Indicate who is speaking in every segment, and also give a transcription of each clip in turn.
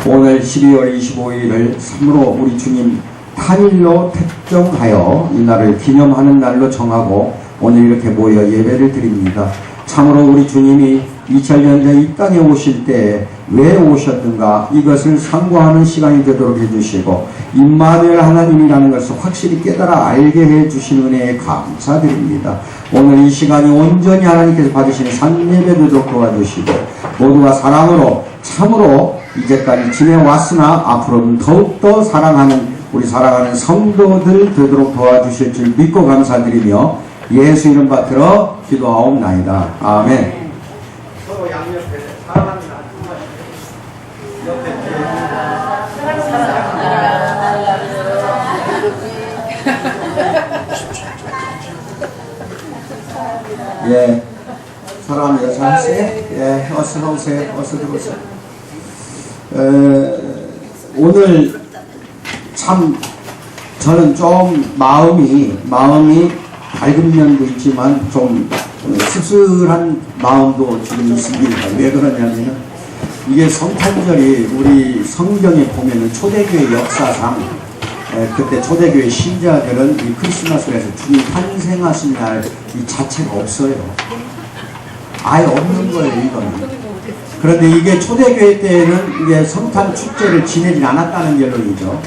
Speaker 1: 오늘 12월 25일을 참으로 우리 주님 탄일로 택정하여 이 날을 기념하는 날로 정하고 오늘 이렇게 모여 예배를 드립니다. 참으로 우리 주님이 2000년 전 이 땅에 오실 때 왜 오셨는가 이것을 상고하는 시간이 되도록 해주시고 임마누엘 하나님이라는 것을 확실히 깨달아 알게 해주신 은혜에 감사드립니다. 오늘 이 시간이 온전히 하나님께서 받으시는 산예배 되도록 도와주시고 모두가 사랑으로 참으로 이제까지 지내왔으나 앞으로는 더욱더 사랑하는 우리 사랑하는 성도들 되도록 도와주실 줄 믿고 감사드리며 예수 이름 받들어 기도하옵나이다. 아멘.
Speaker 2: 서로 양옆에 사랑하는 옆에
Speaker 1: 예, 사랑합니다. 잘하세요? 예, 어서 오세요. 어서 들어오세요. 오늘 참 저는 좀 마음이 밝은 면도 있지만 좀 씁쓸한 마음도 지금 있습니다. 왜 그러냐면 이게 성탄절이 우리 성경에 보면은 초대교회 역사상 그때 초대교회 신자들은 이 크리스마스를 해서 주님 탄생하신 날 이 자체가 없어요. 아예 없는 거예요, 이거는. 그런데 이게 초대교회 때는 이게 성탄 축제를 지내진 않았다는 결론이죠.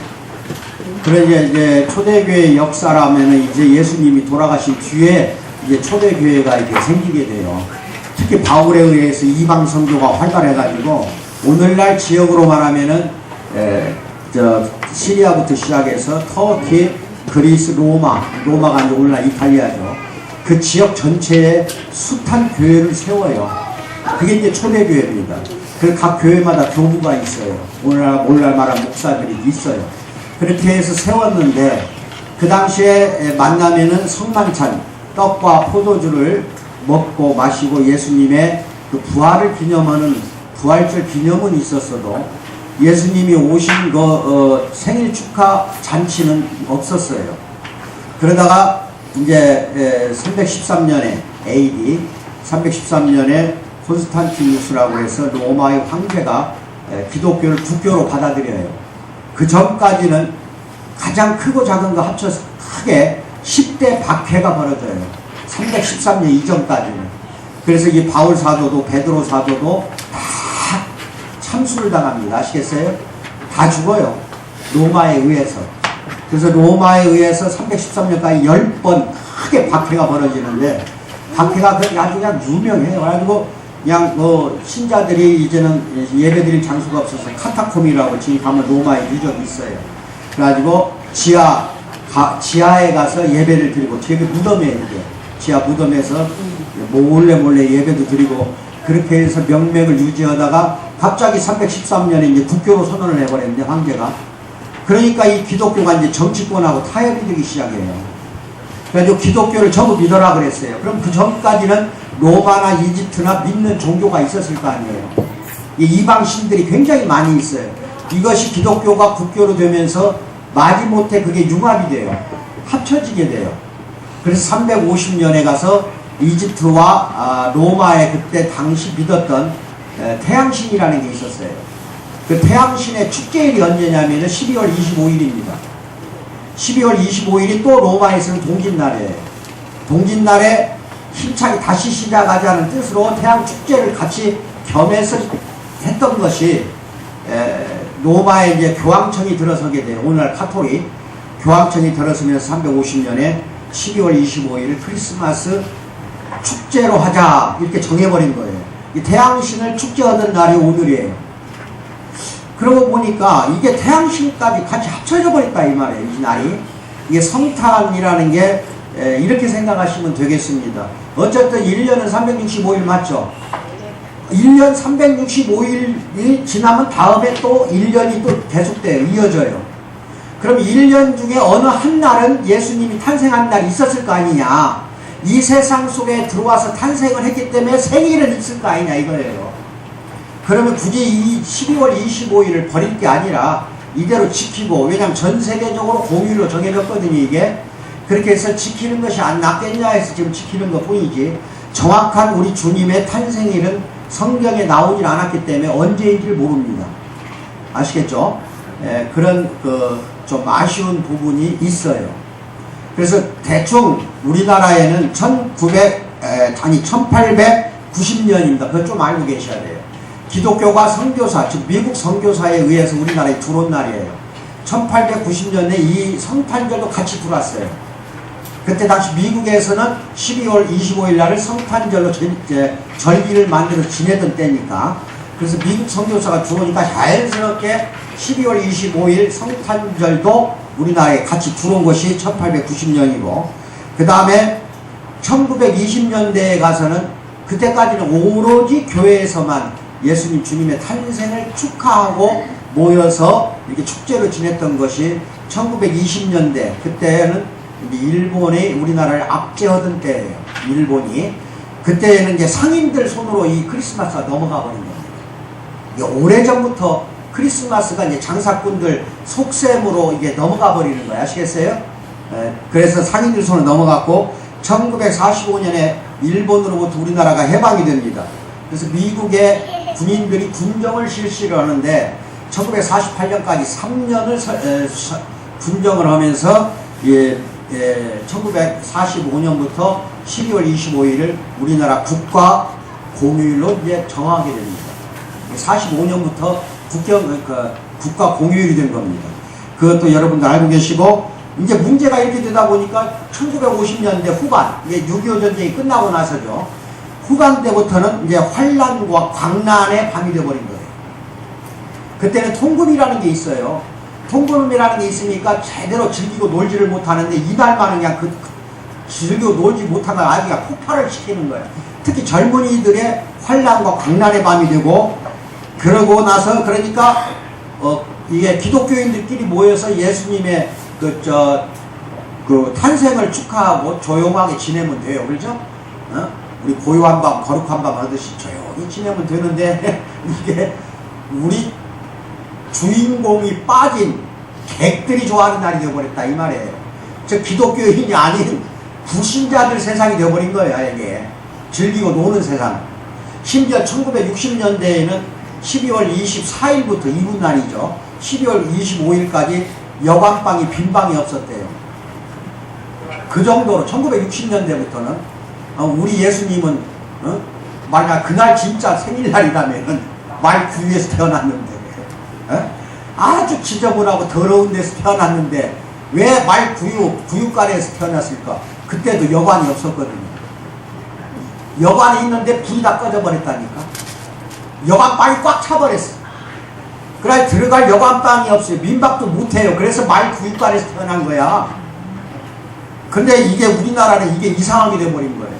Speaker 1: 그러니까 이제 초대교회 역사라면은 이제 예수님이 돌아가신 뒤에 이제 초대교회가 이렇게 생기게 돼요. 특히 바울에 의해서 이방 선교가 활발해가지고 오늘날 지역으로 말하면은 시리아부터 시작해서 터키, 그리스, 로마가 이제 오늘날 이탈리아죠. 그 지역 전체에 숱한 교회를 세워요. 그게 이제 초대교회입니다. 그 각 교회마다 교부가 있어요. 오늘날 말하는 목사들이 있어요. 그렇게 해서 세웠는데 그 당시에 만나면은 성만찬, 떡과 포도주를 먹고 마시고 예수님의 그 부활을 기념하는 부활절 기념은 있었어도 예수님이 오신 생일 축하 잔치는 없었어요. 그러다가 이제 313년에 AD 313년에 콘스탄티누스라고 해서 로마의 황제가 기독교를 국교로 받아들여요. 그 전까지는 가장 크고 작은 거 합쳐서 크게 10대 박해가 벌어져요. 313년 이전까지는. 그래서 이 바울 사도도 베드로 사도도 다 참수를 당합니다. 아시겠어요? 다 죽어요. 로마에 의해서. 그래서 로마에 의해서 313년까지 10번 크게 박해가 벌어지는데 박해가 아주 그냥 유명해요. 그래가지고 그냥 신자들이 이제는 예배드릴 장소가 없어서 카타콤이라고 지금 가면 로마에 유적이 있어요. 그래가지고 지하에 가서 예배를 드리고 되게 무덤이에요. 이게. 지하 무덤에서 몰래 예배도 드리고 그렇게 해서 명맥을 유지하다가 갑자기 313년에 이제 국교로 선언을 해버렸는데 황제가. 그러니까 이 기독교가 이제 정치권하고 타협이 되기 시작해요. 그래서 기독교를 전부 믿어라 그랬어요. 그럼 그 전까지는 로마나 이집트나 믿는 종교가 있었을 거 아니에요. 이 이방신들이 굉장히 많이 있어요. 이것이 기독교가 국교로 되면서 마지못해 그게 융합이 돼요. 합쳐지게 돼요. 그래서 350년에 가서 이집트와 로마에 그때 당시 믿었던 태양신이라는 게 있었어요. 그 태양신의 축제일이 언제냐면 12월 25일입니다. 12월 25일이 또 로마에서는 동짓날이에요. 동짓날에 힘차게 다시 시작하자는 뜻으로 태양 축제를 같이 겸해서 했던 것이 로마에 이제 교황청이 들어서게 돼요. 오늘날 카톨릭 교황청이 들어서면서 350년에 12월 25일을 크리스마스 축제로 하자 이렇게 정해버린 거예요. 이 태양신을 축제하던 날이 오늘이에요. 그러고 보니까 이게 태양신까지 같이 합쳐져 버렸다 이 말이에요. 이 날이. 이게 성탄이라는 게 이렇게 생각하시면 되겠습니다. 어쨌든 1년은 365일 맞죠? 1년 365일이 지나면 다음에 또 1년이 또 계속돼요. 이어져요. 그럼 1년 중에 어느 한 날은 예수님이 탄생한 날이 있었을 거 아니냐. 이 세상 속에 들어와서 탄생을 했기 때문에 생일은 있을 거 아니냐 이거예요. 그러면 굳이 이 12월 25일을 버릴 게 아니라 이대로 지키고, 왜냐하면 전 세계적으로 공휴일로 정해졌거든요 이게. 그렇게 해서 지키는 것이 안 낫겠냐 해서 지금 지키는 것 뿐이지 정확한 우리 주님의 탄생일은 성경에 나오질 않았기 때문에 언제인지를 모릅니다. 아시겠죠? 그런 좀 아쉬운 부분이 있어요. 그래서 대충 우리나라에는 1890년입니다. 그걸 좀 알고 계셔야 돼요. 기독교가 선교사, 즉 미국 선교사에 의해서 우리나라에 들어온 날이에요. 1890년에 이 성탄절도 같이 들어왔어요. 그때 당시 미국에서는 12월 25일 날을 성탄절로 절기를 만들어서 지내던 때니까, 그래서 미국 선교사가 들어오니까 자연스럽게 12월 25일 성탄절도 우리나라에 같이 들어온 것이 1890년이고, 그 다음에 1920년대에 가서는, 그때까지는 오로지 교회에서만 예수님 주님의 탄생을 축하하고 모여서 이렇게 축제를 지냈던 것이 1920년대, 그때는 일본이 우리나라를 압제하던 때예요. 일본이. 그때는 이제 상인들 손으로 이 크리스마스가 넘어가 버린 겁니다. 오래전부터 크리스마스가 이제 장사꾼들 속셈으로 이게 넘어가 버리는 거야. 아시겠어요? 그래서 상인들 손으로 넘어갔고, 1945년에 일본으로부터 우리나라가 해방이 됩니다. 그래서 미국의 군인들이 군정을 실시를 하는데, 1948년까지 3년을 군정을 하면서 1945년부터 12월 25일을 우리나라 국가 공휴일로 이제 정하게 됩니다. 45년부터 국가 공휴일이 된 겁니다. 그것도 여러분들 알고 계시고, 이제 문제가 이렇게 되다 보니까 1950년대 후반, 이게 6.25 전쟁이 끝나고 나서죠. 후반 때부터는 이제 환란과 광란의 밤이 되어버린 거예요. 그때는 통금이라는 게 있어요. 통금이라는 게 있으니까 제대로 즐기고 놀지를 못하는데, 이날만은 그냥 즐기고 놀지 못하면 아주 그냥 폭발을 시키는 거예요. 특히 젊은이들의 환란과 광란의 밤이 되고, 그러고 나서 그러니까 이게 기독교인들끼리 모여서 예수님의 탄생을 축하하고 조용하게 지내면 돼요. 그렇죠? 우리 고요한 밤, 거룩한 밤 하듯이 조용히 지내면 되는데, 이게 우리 주인공이 빠진 객들이 좋아하는 날이 되어버렸다, 이 말이에요. 즉 기독교인이 아닌 불신자들 세상이 되어버린 거예요. 이게 즐기고 노는 세상. 심지어 1960년대에는 12월 24일부터 이분날이죠. 12월 25일까지 여관방이 빈방이 없었대요. 그 정도로 1960년대부터는 우리 예수님은 만약 그날 진짜 생일날이라면 말 구유에서 태어났는데, 아주 지저분하고 더러운 데서 태어났는데 왜 말 구유가래에서 태어났을까? 그때도 여관이 없었거든요. 여관이 있는데 불이 다 꺼져버렸다니까. 여관방이 꽉 차버렸어. 그래 들어갈 여관방이 없어요. 민박도 못해요. 그래서 말 구유가래에서 태어난 거야. 근데 이게 우리나라는 이게 이상하게 돼버린 거예요.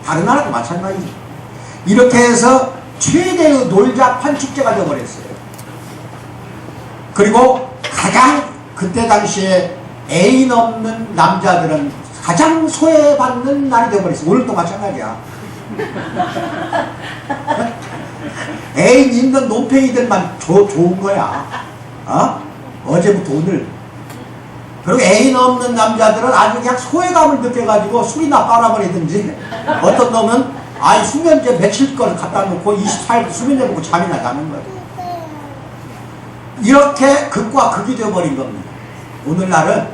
Speaker 1: 다른 나라도 마찬가지죠. 이렇게 해서 최대의 놀자판 축제가 되어버렸어요. 그리고 가장 그때 당시에 애인 없는 남자들은 가장 소외받는 날이 되어버렸어요. 오늘도 마찬가지야. 애인 있는 논팽이들만 좋은 거야. 어제부터 오늘. 그리고 애인 없는 남자들은 아주 그냥 소외감을 느껴가지고 술이나 빨아버리든지, 어떤 놈은 수면제 며칠 걸 갖다 놓고 24일 수면제 먹고 잠이나 자는 거예요. 이렇게 극과 극이 되어버린 겁니다. 오늘날은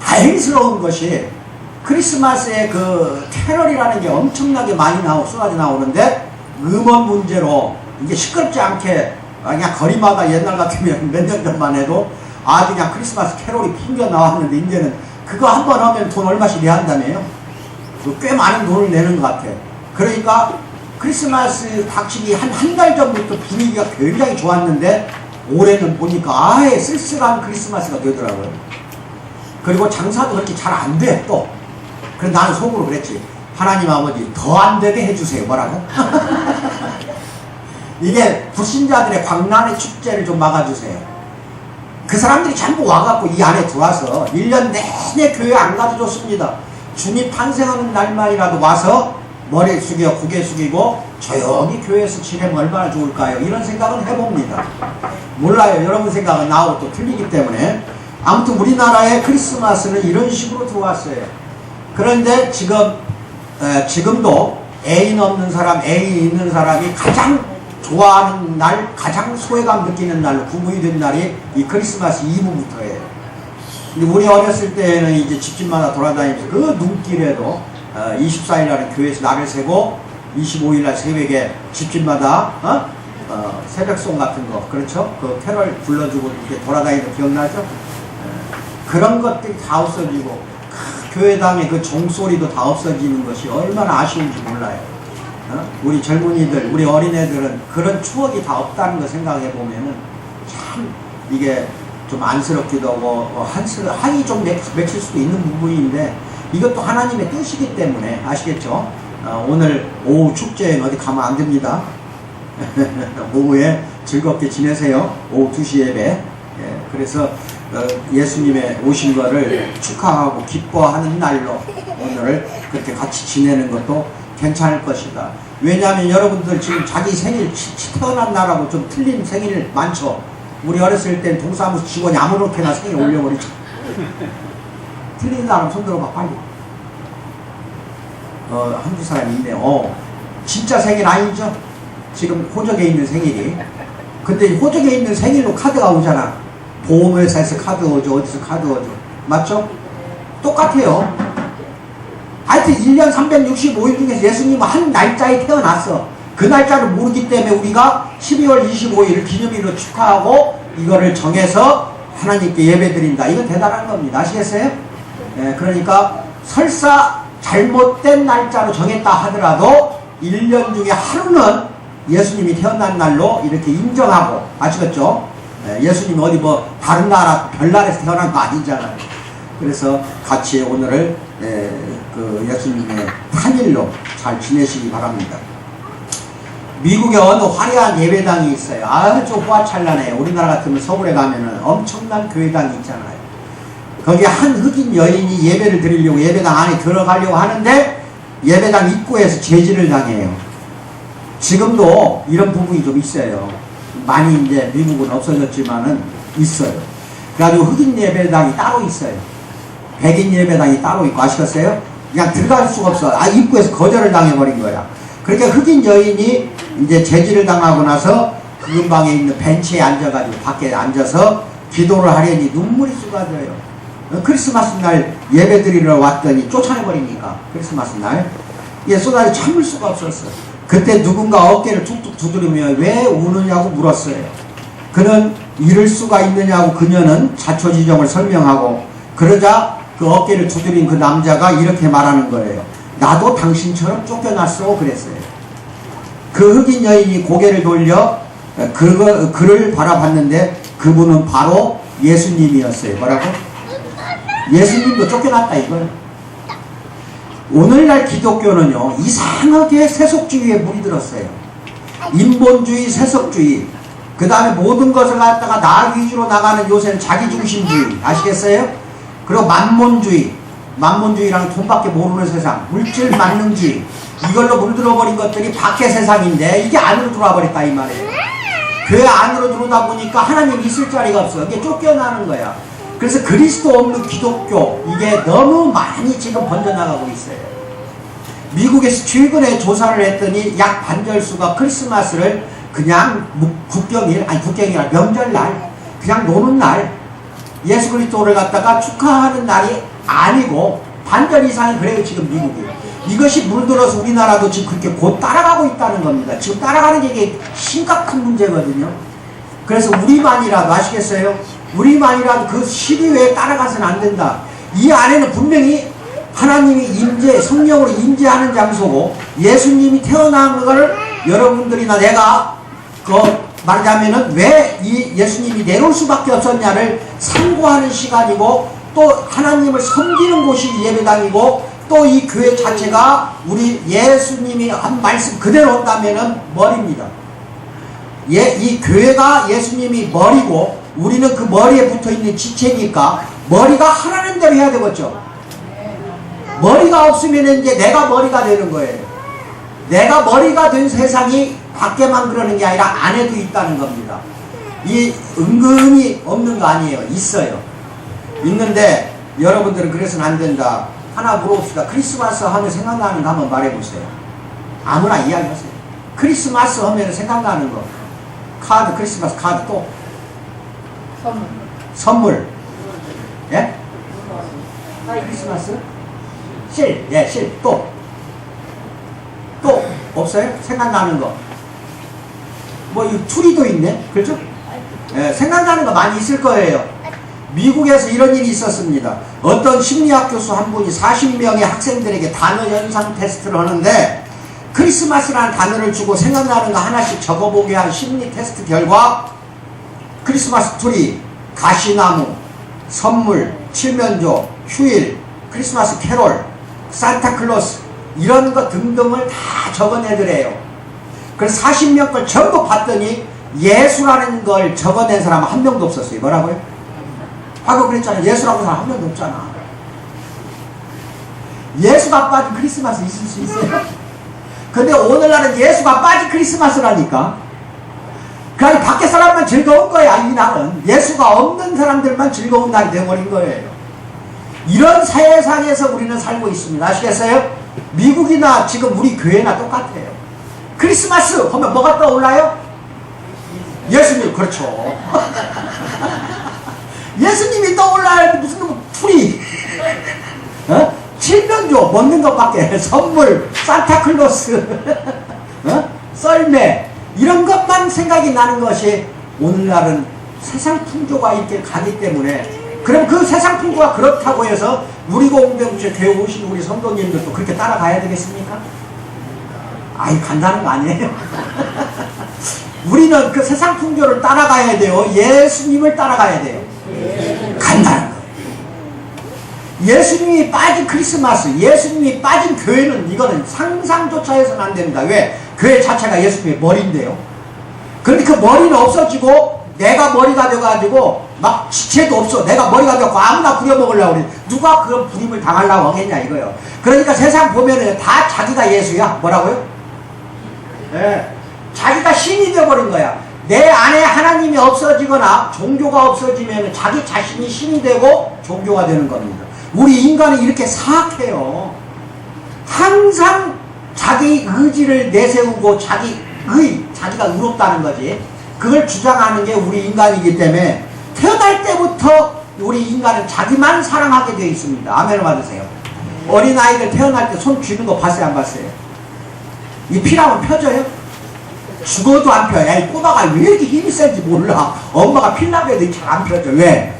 Speaker 1: 다행스러운 것이 크리스마스에 그 캐럴이라는 게 엄청나게 많이 쏟아져 나오는데, 음원 문제로 이게 시끄럽지 않게 그냥 거리마다 옛날 같으면 몇 년 전만 해도 아주 그냥 크리스마스 캐롤이 풍겨 나왔는데, 이제는 그거 한 번 하면 돈 얼마씩 내야 한다며요. 꽤 많은 돈을 내는 것 같아. 그러니까 크리스마스 닥치기 한 달 전부터 분위기가 굉장히 좋았는데, 올해는 보니까 아예 쓸쓸한 크리스마스가 되더라고요. 그리고 장사도 그렇게 잘 안 돼, 또. 그래서 나는 속으로 그랬지. 하나님 아버지, 더 안 되게 해주세요. 뭐라고? 이게 불신자들의 광란의 축제를 좀 막아주세요. 그 사람들이 전부 와갖고 이 안에 들어와서 1년 내내 교회 안 가도 좋습니다. 주님 탄생하는 날만이라도 와서 머리 숙여 고개 숙이고 조용히 교회에서 지내면 얼마나 좋을까요? 이런 생각은 해봅니다. 몰라요. 여러분 생각은 나하고 또 틀리기 때문에. 아무튼 우리나라의 크리스마스는 이런 식으로 들어왔어요. 그런데 지금도 애인 없는 사람, 애인 있는 사람이 가장 좋아하는 날, 가장 소외감 느끼는 날로 구분이 된 날이 이 크리스마스 이브부터예요. 근데 우리 어렸을 때는 이제 집집마다 돌아다니면서 그 눈길에도 24일날은 교회에서 날을 세고 25일날 새벽에 집집마다 새벽송 같은 거, 그렇죠? 그 캐럴 불러주고 이렇게 돌아다니는 거 기억나죠? 그런 것들이 다 없어지고 교회당의 그 종소리도 다 없어지는 것이 얼마나 아쉬운지 몰라요. 우리 젊은이들, 우리 어린애들은 그런 추억이 다 없다는 거 생각해 보면은 참 이게 좀 안쓰럽기도 하고 한이 좀 맺힐 수도 있는 부분인데 이것도 하나님의 뜻이기 때문에 아시겠죠? 오늘 오후 축제엔 어디 가면 안 됩니다. 오후에 즐겁게 지내세요. 오후 2시 예배. 예, 그래서 예수님의 오신 거를 축하하고 기뻐하는 날로 오늘을 그렇게 같이 지내는 것도 괜찮을 것이다. 왜냐하면 여러분들 지금 자기 생일 태어난 날하고 좀 틀린 생일 많죠. 우리 어렸을 땐 동사무소 직원이 아무렇게나 생일 올려버리죠. 틀린 사람 손 들어봐 빨리. 한두 사람이 있네요. 진짜 생일 아니죠? 지금 호적에 있는 생일이. 근데 호적에 있는 생일로 카드가 오잖아. 보험회사에서 카드 오죠. 어디서 카드 오죠. 맞죠? 똑같아요. 하여튼 1년 365일 중에서 예수님은 한 날짜에 태어났어. 그 날짜를 모르기 때문에 우리가 12월 25일을 기념일로 축하하고 이거를 정해서 하나님께 예배드린다. 이건 대단한 겁니다. 아시겠어요? 예, 그러니까 설사 잘못된 날짜로 정했다 하더라도 1년 중에 하루는 예수님이 태어난 날로 이렇게 인정하고, 아시겠죠? 예수님이 어디 뭐 다른 나라 별나라에서 태어난 거 아니잖아요. 그래서 같이 오늘을 그 예수님의 탄일로 잘 지내시기 바랍니다. 미국에 어느 화려한 예배당이 있어요. 아주 호화찬란해요. 우리나라 같으면 서울에 가면은 엄청난 교회당이 있잖아요. 거기에 한 흑인 여인이 예배를 드리려고 예배당 안에 들어가려고 하는데 예배당 입구에서 제지를 당해요. 지금도 이런 부분이 좀 있어요. 많이 이제 미국은 없어졌지만은 있어요. 그래가지고 흑인 예배당이 따로 있어요. 백인 예배당이 따로 있고, 아시겠어요? 그냥 들어갈 수가 없어. 입구에서 거절을 당해버린 거야. 그러니까 흑인 여인이 이제 제지를 당하고 나서 그 근방에 있는 벤치에 앉아가지고 밖에 앉아서 기도를 하려니 눈물이 쏟아져요. 크리스마스 날 예배 드리러 왔더니 쫓아내버리니까 크리스마스 날 쏟아져 참을 수가 없었어. 그때 누군가 어깨를 툭툭 두드리며 왜 우느냐고 물었어요. 그는 이럴 수가 있느냐고 그녀는 자초지종을 설명하고, 그러자 그 어깨를 두드린 그 남자가 이렇게 말하는 거예요. 나도 당신처럼 쫓겨났어. 그랬어요. 그 흑인 여인이 고개를 돌려 그를 바라봤는데 그분은 바로 예수님이었어요. 뭐라고? 예수님도 쫓겨났다 이거예요. 오늘날 기독교는요, 이상하게 세속주의에 물이 들었어요. 인본주의, 세속주의, 그 다음에 모든 것을 갖다가 나 위주로 나가는 요새는 자기중심주의, 아시겠어요? 그리고 만몬주의라는 돈밖에 모르는 세상, 물질 만능주의, 이걸로 물들어버린 것들이 밖의 세상인데 이게 안으로 들어와 버렸다 이 말이에요. 교회 안으로 들어오다 보니까 하나님이 있을 자리가 없어. 이게 쫓겨나는 거야. 그래서 그리스도 없는 기독교, 이게 너무 많이 지금 번져나가고 있어요. 미국에서 최근에 조사를 했더니 약 반절수가 크리스마스를 그냥 국경일, 아니 국경이 아니라 명절날, 그냥 노는 날, 예수 그리스도를 갖다가 축하하는 날이 아니고 반절 이상이 그래요 지금 미국이. 이것이 물들어서 우리나라도 지금 그렇게 곧 따라가고 있다는 겁니다. 지금 따라가는 게 이게 심각한 문제거든요. 그래서 우리만이라도, 아시겠어요? 우리만이라도 그 시리외에 따라가서는 안 된다. 이 안에는 분명히 하나님이 성령으로 임재하는 장소고, 예수님이 태어난 걸 여러분들이나 내가 말하자면은 왜 이 예수님이 내려올 수밖에 없었냐를 상고하는 시간이고, 또 하나님을 섬기는 곳이 예배당이고, 또 이 교회 자체가 우리 예수님이 한 말씀 그대로 한다면은 머리입니다. 이 교회가 예수님이 머리고 우리는 그 머리에 붙어있는 지체니까 머리가 하라는 대로 해야 되겠죠. 머리가 없으면 이제 내가 머리가 되는 거예요. 내가 머리가 된 세상이 밖에만 그러는 게 아니라 안에도 있다는 겁니다. 이 은근히 없는 거 아니에요. 있어요. 있는데 여러분들은 그래서는 안 된다. 하나 물어봅시다. 크리스마스 하면 생각나는 거 한번 말해보세요. 아무나 이야기하세요. 크리스마스 하면 생각나는 거. 카드, 크리스마스 카드 또.
Speaker 3: 선물.
Speaker 1: 선물. 예? 크리스마스? 실. 예, 실. 또. 또 없어요? 생각나는 거. 뭐, 이 투리도 있네? 그렇죠? 예, 생각나는 거 많이 있을 거예요. 미국에서 이런 일이 있었습니다. 어떤 심리학 교수 한 분이 40명의 학생들에게 단어 연상 테스트를 하는데 크리스마스라는 단어를 주고 생각나는 거 하나씩 적어보게 한 심리 테스트 결과 크리스마스 트리, 가시나무, 선물, 칠면조, 휴일, 크리스마스 캐롤, 산타클로스 이런 거 등등을 다 적어내더래요. 그래서 40명 걸 전부 봤더니 예수라는 걸 적어낸 사람은 한 명도 없었어요. 뭐라고요? 아까 그랬잖아요. 예수라고 사람 한 명도 없잖아. 예수가 빠진 크리스마스 있을 수 있어요? 근데 오늘날은 예수가 빠진 크리스마스라니까. 그러니 밖에 사람만 즐거운 거야. 이 날은 예수가 없는 사람들만 즐거운 날이 되어버린 거예요. 이런 사회상에서 우리는 살고 있습니다. 아시겠어요? 미국이나 지금 우리 교회나 똑같아요. 크리스마스 하면 뭐가 떠올라요? 예수님. 그렇죠. 예수님이 떠올라야 무슨 풀이, 어? 칠면조 먹는 것밖에, 선물, 산타클로스, 어? 썰매 이런 것만 생각이 나는 것이 오늘날은 세상 풍조가 이렇게 가기 때문에. 그럼 그 세상 풍조가 그렇다고 해서 우리 공동체 교회 오신 우리 성도님들도 그렇게 따라가야 되겠습니까? 아이, 간다는 거 아니에요. 우리는 그 세상 풍조를 따라가야 돼요. 예수님을 따라가야 돼요. 간다는 거예요. 예수님이 빠진 크리스마스, 예수님이 빠진 교회는 이거는 상상조차 해서는 안 됩니다. 왜? 교회 자체가 예수님의 머리인데요. 그런데 그 머리는 없어지고 내가 머리가 돼가지고 막 지체도 없어. 내가 머리가 되고 아무나 부려먹으려고 그래. 누가 그런 부림을 당하려고 하겠냐 이거예요. 그러니까 세상 보면은 다 자기가 예수야. 뭐라고요? 네. 자기가 신이 되어버린 거야. 내 안에 하나님이 없어지거나 종교가 없어지면 자기 자신이 신이 되고 종교가 되는 겁니다. 우리 인간은 이렇게 사악해요. 항상 자기 의지를 내세우고 자기가 의롭다는 거지. 그걸 주장하는 게 우리 인간이기 때문에 태어날 때부터 우리 인간은 자기만 사랑하게 되어 있습니다. 아멘을 받으세요. 어린아이들 태어날 때 손 쥐는 거 봤어요? 안 봤어요? 이 피라면 펴져요? 죽어도 안 펴. 야, 이 꼬마가 왜 이렇게 힘이 센지 몰라. 엄마가 필라고 해도 잘 안 펴져. 왜?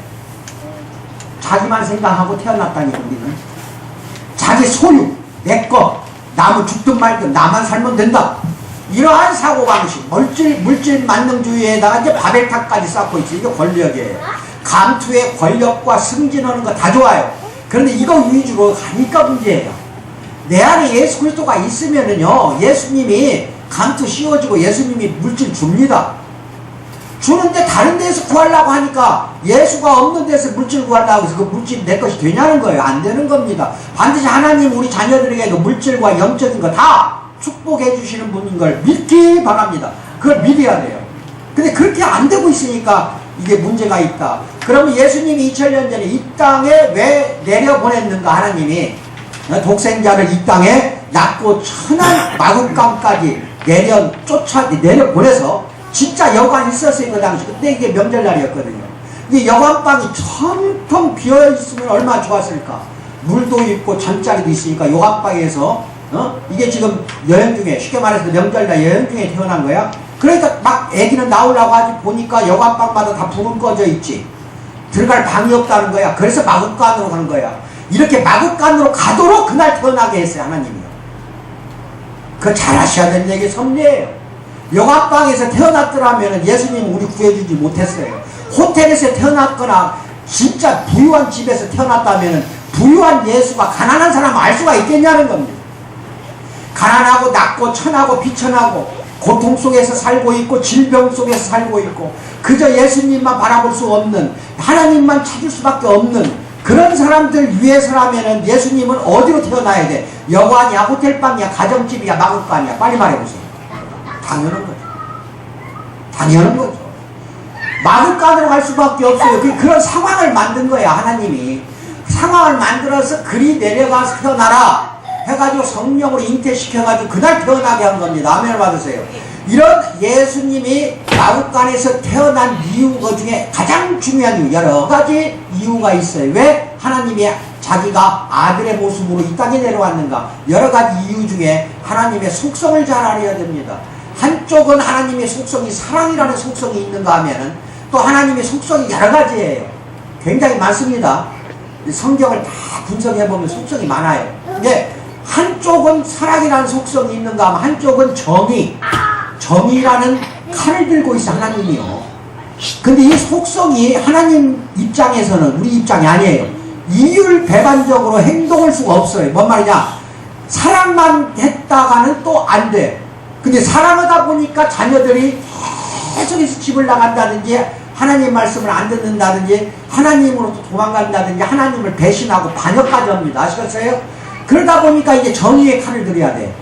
Speaker 1: 자기만 생각하고 태어났다니까. 우리는 자기 소유, 내꺼, 나무 죽든 말든 나만 살면 된다. 이러한 사고방식, 물질 만능주의에다가 이제 바벨탑까지 쌓고 있지. 이게 권력이에요. 감투의 권력과 승진하는 거 다 좋아요. 그런데 이거 위주로 가니까 문제예요. 내 안에 예수 그리스도가 있으면은요, 예수님이 감투 씌워지고 예수님이 물질 줍니다. 주는데 다른 데서 구하려고 하니까 예수가 없는 데서 물질 구하려고 해서 그 물질이 내 것이 되냐는 거예요. 안 되는 겁니다. 반드시 하나님 우리 자녀들에게도 물질과 영적인 거 다 축복해 주시는 분인 걸 믿기 바랍니다. 그걸 믿어야 돼요. 근데 그렇게 안 되고 있으니까 이게 문제가 있다. 그러면 예수님이 2000년 전에 이 땅에 왜 내려보냈는가? 하나님이 독생자를 이 땅에 낮고 천한 마국간까지 내려보내서 진짜 여관이 있었어요. 그 당시. 그때 이게 명절날이었거든요. 이게 여관방이 텅텅 비어있으면 얼마나 좋았을까. 물도 있고 잠자리도 있으니까 여관방에서 이게 지금 여행 중에, 쉽게 말해서 명절날 여행 중에 태어난 거야. 그러니까 막 애기는 나오려고 하지 보니까 여관방마다 다 불은 꺼져 있지. 들어갈 방이 없다는 거야. 그래서 마국간으로 간 거야. 이렇게 마국간으로 가도록 그날 태어나게 했어요. 하나님이요. 그거 잘 하셔야 되는 얘기 섭리예요. 여관방에서 태어났더라면 예수님 우리 구해주지 못했어요. 호텔에서 태어났거나 진짜 부유한 집에서 태어났다면 부유한 예수가 가난한 사람을 알 수가 있겠냐는 겁니다. 가난하고 낮고 천하고 비천하고 고통 속에서 살고 있고 질병 속에서 살고 있고 그저 예수님만 바라볼 수 없는, 하나님만 찾을 수밖에 없는 그런 사람들 위해서라면 예수님은 어디로 태어나야 돼? 여관이야, 호텔방이야, 가정집이야, 마국간이야? 빨리 말해보세요. 당연한 거죠. 당연한 거죠. 마국간으로 갈 수밖에 없어요. 그런 상황을 만든 거야. 하나님이 상황을 만들어서 그리 내려가서 태어나라. 해가지고 성령으로 잉태시켜가지고 그날 태어나게 한 겁니다. 아멘을 받으세요. 이런 예수님이 마국간에서 태어난 이유 그 중에 가장 중요한 이유, 여러 가지 이유가 있어요. 왜 하나님이 자기가 아들의 모습으로 이 땅에 내려왔는가? 여러 가지 이유 중에 하나님의 속성을 잘 알아야 됩니다. 한쪽은 하나님의 속성이 사랑이라는 속성이 있는가 하면은 또 하나님의 속성이 여러 가지예요. 굉장히 많습니다. 성경을 다 분석해보면 속성이 많아요. 근데 한쪽은 사랑이라는 속성이 있는가 하면 한쪽은 정의라는 칼을 들고 있어, 하나님이요. 근데 이 속성이 하나님 입장에서는 우리 입장이 아니에요. 이율배반적으로 행동할 수가 없어요. 뭔 말이냐? 사랑만 했다가는 또 안 돼. 근데 사랑하다 보니까 자녀들이 계속해서 집을 나간다든지 하나님 말씀을 안 듣는다든지 하나님으로부터 도망간다든지 하나님을 배신하고 반역까지 합니다. 아시겠어요? 그러다 보니까 이제 정의의 칼을 들여야 돼.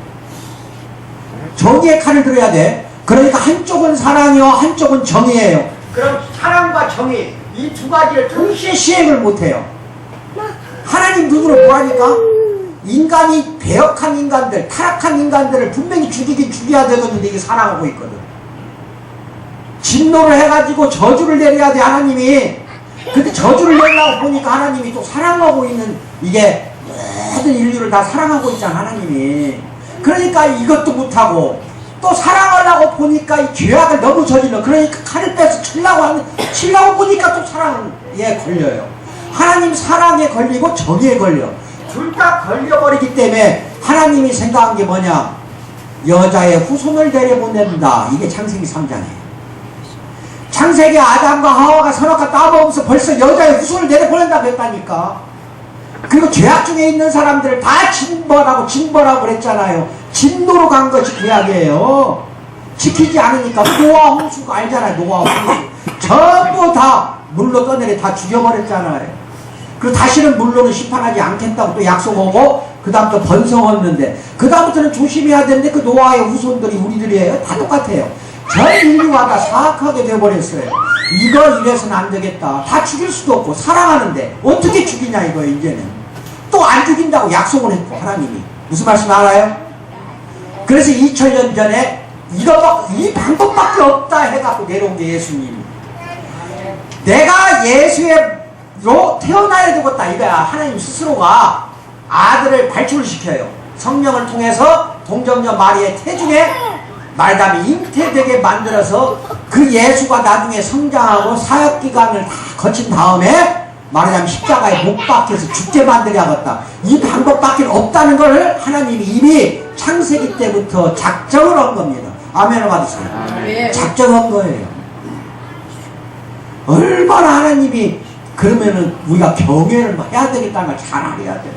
Speaker 1: 정의의 칼을 들어야 돼. 그러니까 한쪽은 사랑이요, 한쪽은 정의예요. 그럼 사랑과 정의 이 두 가지를 동시에 시행을 못해요. 하나님 눈으로 뭐하니까? 인간이 배역한 인간들, 타락한 인간들을 분명히 죽여야 되거든요. 이게 사랑하고 있거든. 진노를 해가지고 저주를 내려야 돼, 하나님이. 근데 저주를 내려고 보니까 하나님이 또 사랑하고 있는, 이게 모든 인류를 다 사랑하고 있잖아, 하나님이. 그러니까 이것도 못하고 또 사랑하려고 보니까 이 죄악을 너무 저질러. 그러니까 칼을 빼서 치려고 보니까 또 사랑에 걸려요. 하나님 사랑에 걸리고 정의에 걸려. 둘 다 걸려버리기 때문에 하나님이 생각한 게 뭐냐? 여자의 후손을 데려보낸다. 이게 창세기 3장이에요. 창세기 아담과 하와가 선악과 따먹으면서 벌써 여자의 후손을 내려보낸다고 했다니까. 그리고 죄악 중에 있는 사람들을 다 징벌하고 그랬잖아요. 진노로 간 것이 구약이에요. 지키지 않으니까 노아 홍수가 알잖아요. 노아 홍수 전부 다 물로 떠내려 다 죽여버렸잖아요. 그리고 다시는 물로는 심판하지 않겠다고 또 약속하고 그 다음부터 번성했는데 그 다음부터는 조심해야 되는데 그 노아의 후손들이 우리들이에요. 다 똑같아요. 전 인류가 다 사악하게 되어버렸어요. 이거 이래서는 안 되겠다. 다 죽일 수도 없고 사랑하는데 어떻게 죽이냐 이거예요. 이제는 또 안 죽인다고 약속을 했고 하나님이 무슨 말씀 알아요? 그래서 2000년 전에 이 방법밖에 없다 해갖고 내려온 게 예수님. 내가 예수로 태어나야 되겠다 이거야. 하나님 스스로가 아들을 발출을 시켜요. 성령을 통해서 동정녀 마리아의 태중에 말담이 잉태되게 만들어서 그 예수가 나중에 성장하고 사역기간을 다 거친 다음에 말하자면 십자가에 못 박혀서 죽게 만들어야겠다. 이 방법밖에 없다는 걸 하나님이 이미 창세기 때부터 작정을 한 겁니다. 아멘을 받으세요. 작정한 거예요. 얼마나 하나님이 그러면은 우리가 경외를 해야 되겠다는 걸 잘 알아야 돼.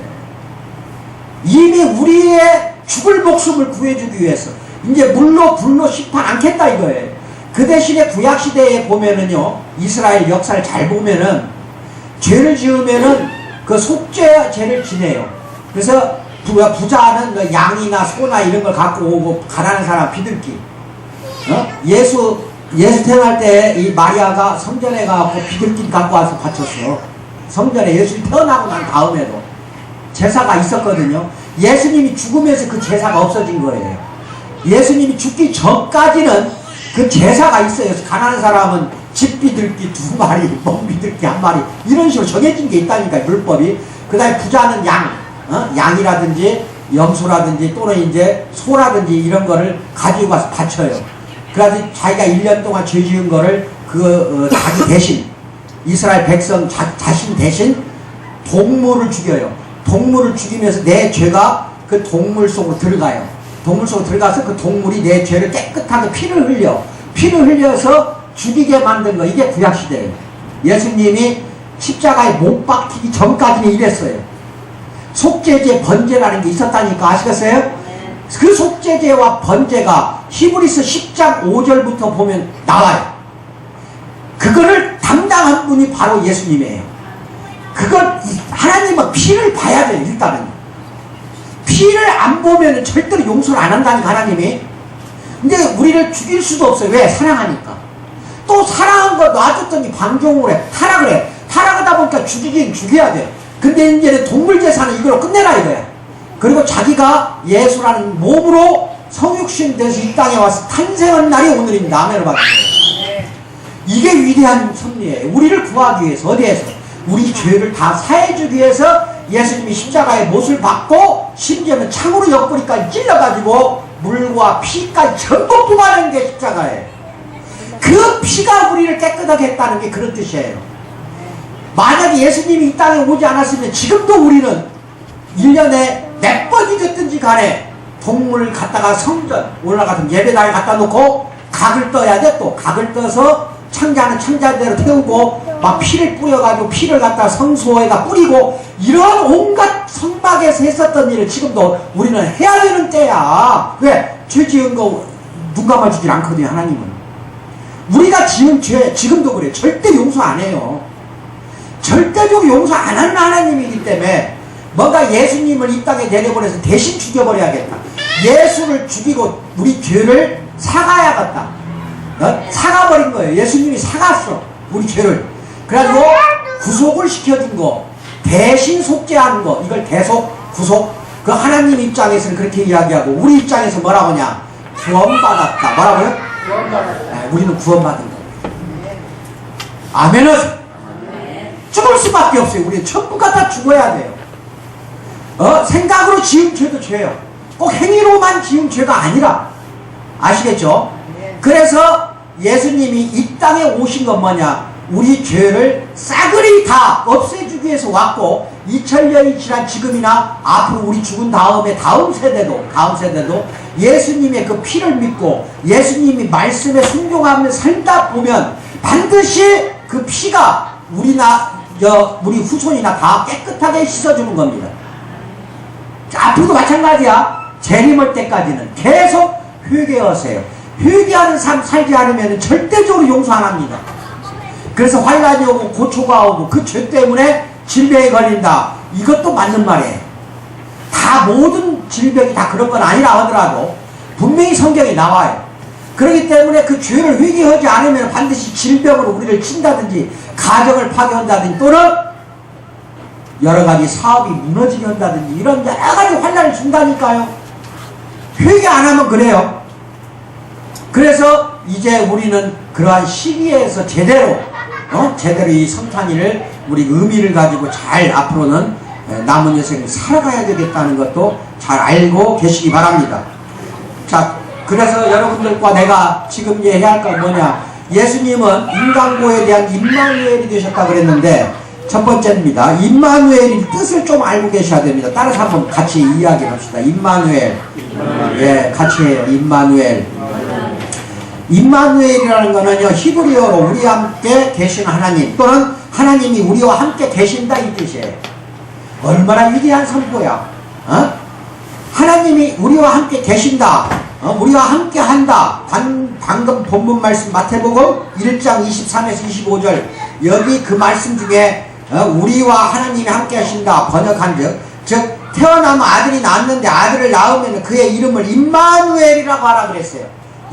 Speaker 1: 이미 우리의 죽을 목숨을 구해주기 위해서 이제 물로 불로 심판 않겠다 이거예요. 그 대신에 구약시대에 보면은요, 이스라엘 역사를 잘 보면은 죄를 지으면은 그 속죄죄를 지내요. 그래서 부자는 그 양이나 소나 이런 걸 갖고 오고 가난한 사람 비둘기. 예수 태어날 때 이 마리아가 성전에 가고 비둘기 갖고 와서 바쳤어. 성전에 예수님 태어나고 난 다음에도 제사가 있었거든요. 예수님이 죽으면서 그 제사가 없어진 거예요. 예수님이 죽기 전까지는 그 제사가 있어요. 가난한 사람은 집비둘기 2마리, 멍비둘기 1마리 이런 식으로 정해진 게 있다니까 율법이. 그 다음에 부자는 양이라든지 염소라든지 또는 이제 소라든지 이런 거를 가지고 가서 바쳐요. 그래서 자기가 1년 동안 죄 지은 거를 자기 대신 이스라엘 백성 자신 대신 동물을 죽여요. 동물을 죽이면서 내 죄가 그 동물 속으로 들어가요. 동물 속으로 들어가서 그 동물이 내 죄를 깨끗하게 피를 흘려서 죽이게 만든 거. 이게 구약시대예요. 예수님이 십자가에 못 박히기 전까지는 이랬어요. 속죄제 번제라는 게 있었다니까. 아시겠어요? 그 속죄제와 번제가 히브리서 10장 5절부터 보면 나와요. 그거를 담당한 분이 바로 예수님이에요. 그걸 하나님은 피를 봐야 돼요. 일단은 피를 안 보면 절대로 용서를 안 한다니까 하나님이. 근데 우리를 죽일 수도 없어요. 왜? 사랑하니까. 또 사랑한 거 놔줬더니 방종을 해. 타락을 해. 타락하다 보니까 죽여야 돼. 근데 이제는 동물 재산은 이걸로 끝내라 이거야. 그리고 자기가 예수라는 몸으로 성육신 돼서 이 땅에 와서 탄생한 날이 오늘입니다. 아멘을 받으세요. 이게 위대한 섭리예요. 우리를 구하기 위해서 어디에서? 우리 죄를 다 사해주기 위해서 예수님이 십자가에 못을 받고 심지어는 창으로 옆구리까지 찔러가지고 물과 피까지 전부 뿜어낸 게 십자가예요. 그 피가 우리를 깨끗하게 했다는 게 그런 뜻이에요. 만약에 예수님이 이 땅에 오지 않았으면 지금도 우리는 1년에 몇 번이겠든지 간에 동물 갖다가 성전 오늘 같은 예배당에 갖다 놓고 각을 떠야 돼. 또 각을 떠서 창자는 창자대로 태우고 막 피를 뿌려가지고 피를 갖다 성소에다 뿌리고 이런 온갖 성막에서 했었던 일을 지금도 우리는 해야 되는 때야. 왜? 죄 지은 거 눈 감아주질 않거든요. 하나님은. 우리가 지은 죄 지금도 그래요. 절대 용서 안 해요. 절대적으로 용서 안 하는 하나님이기 때문에 뭔가 예수님을 이 땅에 내려보내서 대신 죽여버려야겠다. 예수를 죽이고 우리 죄를 사가야겠다. 사가버린 거예요. 예수님이 사갔어. 우리 죄를. 그래가지고 구속을 시켜준 거, 대신 속죄하는 거, 이걸 대속, 구속. 그 하나님 입장에서는 그렇게 이야기하고 우리 입장에서 뭐라고 하냐? 구원받았다. 뭐라고요? 네, 우리는 구원받은 거예요. 아멘은 죽을 수밖에 없어요. 우리는 천국 갖다 죽어야 돼요. 생각으로 지은 죄도 죄예요. 꼭 행위로만 지은 죄가 아니라. 아시겠죠? 그래서 예수님이 이 땅에 오신 건 뭐냐? 우리 죄를 싸그리 다 없애주기 위해서 왔고 2000년이 지난 지금이나 앞으로 우리 죽은 다음에 다음 세대도 예수님의 그 피를 믿고 예수님이 말씀에 순종하며 살다 보면 반드시 그 피가 우리 후손이나 다 깨끗하게 씻어주는 겁니다. 자, 앞으로도 마찬가지야. 재림할 때까지는 계속 회개하세요. 회개하는 삶 살지 않으면 절대적으로 용서 안 합니다. 그래서 환란이 오고 고초가 오고 그 죄 때문에 질병에 걸린다. 이것도 맞는 말이에요. 다 모든 질병이 다 그런 건 아니라 하더라도 분명히 성경에 나와요. 그렇기 때문에 그 죄를 회개하지 않으면 반드시 질병으로 우리를 친다든지 가정을 파괴한다든지 또는 여러 가지 사업이 무너지게 한다든지 이런 여러 가지 환란을 준다니까요. 회개 안 하면 그래요. 그래서 이제 우리는 그러한 시기에서 제대로 이 성탄일을 우리 의미를 가지고 잘 앞으로는 남은 여생을 살아가야 되겠다는 것도 잘 알고 계시기 바랍니다. 자, 그래서 여러분들과 내가 지금 이제 해야 할 건 뭐냐? 예수님은 인간고에 대한 임마누엘이 되셨다고 그랬는데 첫 번째입니다. 임마누엘의 뜻을 좀 알고 계셔야 됩니다. 따라서 한번 같이 이야기를 합시다. 임마누엘. 예, 같이 해요. 임마누엘. 임마누엘이라는 거는요, 히브리어로 우리와 함께 계신 하나님 또는 하나님이 우리와 함께 계신다 이 뜻이에요. 얼마나 위대한 선포야. 하나님이 우리와 함께 계신다. 우리와 함께 한다. 방금 본문 말씀 마태복음 1장 23에서 25절 여기 그 말씀 중에 우리와 하나님이 함께 하신다 번역한 즉 태어나면 아들이 낳았는데 아들을 낳으면 그의 이름을 임마누엘이라고 하라 그랬어요.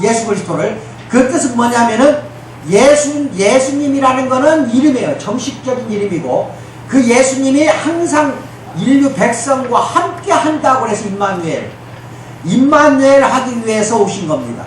Speaker 1: 예수 그리스도를. 그 뜻은 뭐냐면은 예수님이라는 거는 이름이에요. 정식적인 이름이고 그 예수님이 항상 인류 백성과 함께 한다고 해서 임마누엘 하기 위해서 오신 겁니다.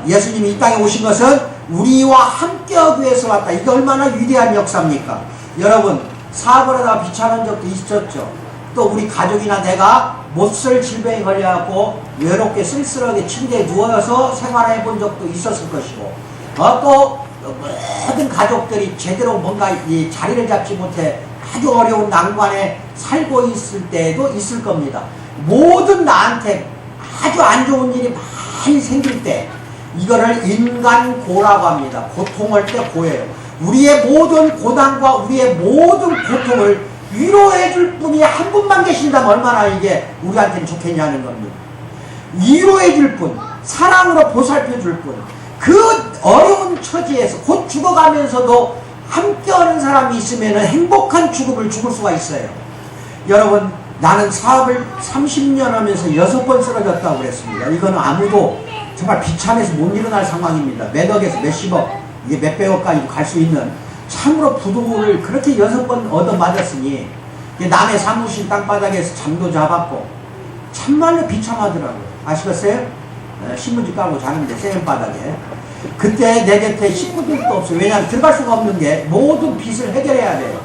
Speaker 1: 예수님이 이 땅에 오신 것은 우리와 함께 하기 위해서 왔다. 이게 얼마나 위대한 역사입니까? 여러분 사업을 하다가 비참한 적도 있었죠. 또 우리 가족이나 내가 못쓸 질병에 걸려갖고 외롭게 쓸쓸하게 침대에 누워서 생활해 본 적도 있었을 것이고 또 모든 가족들이 제대로 뭔가 이 자리를 잡지 못해 아주 어려운 난관에 살고 있을 때도 있을 겁니다. 모든 나한테 아주 안 좋은 일이 많이 생길 때 이거를 인간고라고 합니다. 고통할 때 고예요. 우리의 모든 고난과 우리의 모든 고통을 위로해 줄 분이 한 분만 계신다면 얼마나 이게 우리한테는 좋겠냐는 겁니다. 위로해 줄 분, 사랑으로 보살펴 줄 분, 그 어려운 처지에서 곧 죽어가면서도 함께하는 사람이 있으면 행복한 죽음을 죽을 수가 있어요. 여러분 나는 사업을 30년 하면서 6번 쓰러졌다고 그랬습니다. 이거는 아무도 정말 비참해서 못 일어날 상황입니다. 몇 억에서 몇십억, 이게 몇백억까지 갈 수 있는 참으로 부도를 그렇게 6번 얻어맞았으니 남의 사무실 땅바닥에서 잠도 잡았고 참말로 비참하더라고요. 아시겠어요? 신문지 까고 자는데 세면바닥에. 그때 내 곁에 식구들도 없어요. 왜냐하면 들어갈 수가 없는 게 모든 빚을 해결해야 돼요.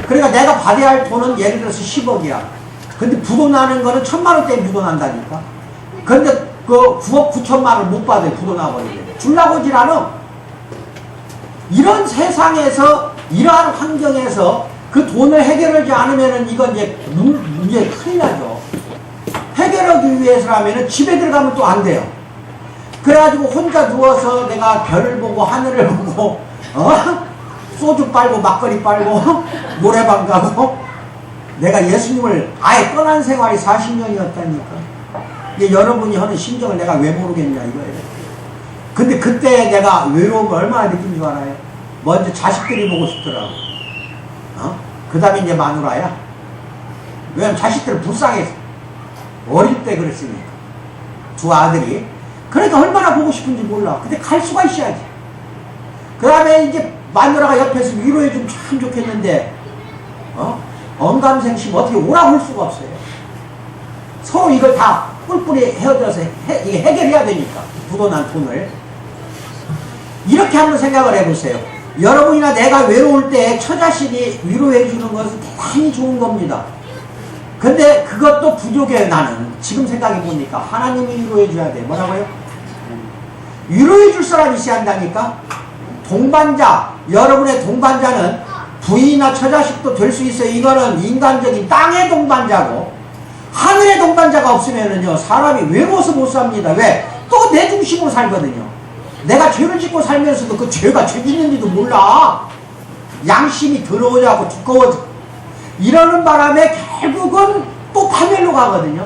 Speaker 1: 그러니까 내가 받아야 할 돈은 예를 들어서 10억이야. 근데 부도 나는 거는 1000만 원대에 부도 난다니까. 근데 그 9억 9천만 원 못 받아요. 부도 나버리게. 줄라고 하질 않아. 이런 세상에서, 이러한 환경에서 그 돈을 해결하지 않으면은 이건 이제 큰일 나죠. 해결하기 위해서라면은 집에 들어가면 또 안 돼요. 그래가지고 혼자 누워서 내가 별을 보고 하늘을 보고, 소주 빨고 막걸리 빨고 노래방 가고 내가 예수님을 아예 떠난 생활이 40년이었다니까. 이게 여러분이 하는 심정을 내가 왜 모르겠냐 이거예요. 근데 그때 내가 외로움을 얼마나 느낀 줄 알아요? 먼저 자식들이 보고 싶더라고. 그 다음에 이제 마누라야. 왜냐면 자식들은 불쌍해서. 어릴 때 그랬으니까. 두 아들이. 그러니까 얼마나 보고 싶은지 몰라. 근데 갈 수가 있어야지. 그 다음에 이제 마누라가 옆에서 위로해주면 참 좋겠는데, 언감생심 어떻게 오라고 할 수가 없어요. 서로 이걸 다 뿔뿔이 헤어져서 이게 해결해야 되니까. 부도난 돈을. 이렇게 한번 생각을 해보세요. 여러분이나 내가 외로울 때 처자식이 위로해주는 것은 대단히 좋은 겁니다. 근데 그것도 부족해요. 나는 지금 생각해보니까 하나님이 위로해줘야 돼. 뭐라고요? 위로해줄 사람이 있어야 한다니까. 동반자, 여러분의 동반자는 부인이나 처자식도 될 수 있어요. 이거는 인간적인 땅의 동반자고, 하늘의 동반자가 없으면은요 사람이 외로워서 못 삽니다. 왜? 또 내 중심으로 살거든요. 내가 죄를 짓고 살면서도 그 죄가 죄 짓는지도 몰라. 양심이 더러워져 갖고 두꺼워져. 이러는 바람에 결국은 또 파멸로 가거든요.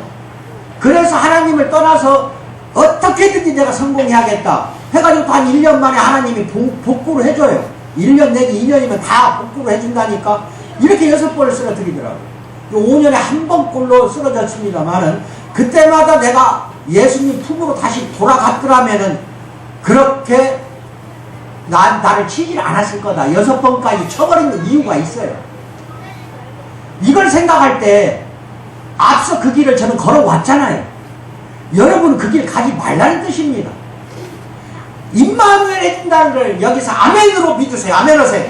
Speaker 1: 그래서 하나님을 떠나서 어떻게든지 내가 성공해야겠다 해가지고 또 한 1년 만에 하나님이 복구를 해줘요. 1년 내지 2년이면 다 복구를 해준다니까. 이렇게 6번을 쓰러뜨리더라고요. 5년에 한 번꼴로 쓰러졌습니다만은 그때마다 내가 예수님 품으로 다시 돌아갔더라면은 그렇게 나를 치질 않았을 거다. 6번까지 쳐버리는 이유가 있어요. 이걸 생각할 때 앞서 그 길을 저는 걸어왔잖아요. 여러분은 그 길 가지 말라는 뜻입니다. 임마누엘 해준다는 걸 여기서 아멘으로 믿으세요. 아멘 하세요.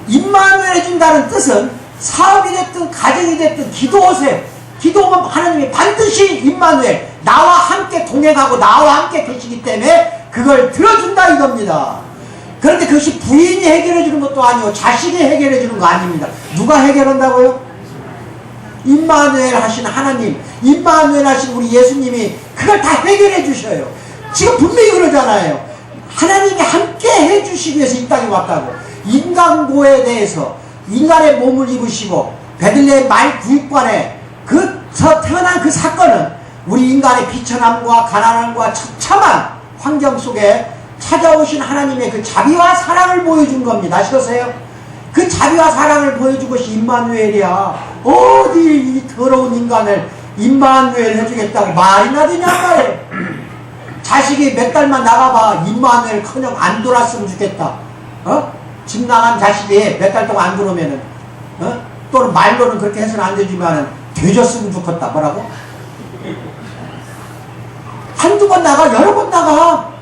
Speaker 1: 임마누엘 해준다는 뜻은 사업이 됐든 가정이 됐든 기도하세요. 기도하면 하나님이 반드시 임마누엘, 나와 함께 동행하고 나와 함께 계시기 때문에 그걸 들어준다 이겁니다. 그런데 그것이 부인이 해결해 주는 것도 아니고 자식이 해결해 주는 거 아닙니다. 누가 해결한다고요? 임마누엘 하신 하나님, 임마누엘 하신 우리 예수님이 그걸 다 해결해 주셔요. 지금 분명히 그러잖아요. 하나님이 함께 해 주시기 위해서 이 땅에 왔다고. 인간고에 대해서 인간의 몸을 입으시고 베들레헴 말 구입관에 태어난 그 사건은 우리 인간의 비천함과 가난함과 처참한 환경 속에 찾아오신 하나님의 그 자비와 사랑을 보여준 겁니다. 아시겠어요? 그 자비와 사랑을 보여준 것이 임마누엘이야. 어디 이 더러운 인간을 임마누엘 해주겠다고 말이나 되냐 말이에요. 자식이 몇 달만 나가봐 임마누엘 커녕 안 돌았으면 좋겠다. 집 나간 자식이 몇 달 동안 안 들어오면은, 또는 말로는 그렇게 해서는 안 되지만은, 되졌으면 좋겠다. 뭐라고? 한두 번 나가, 여러 번 나가.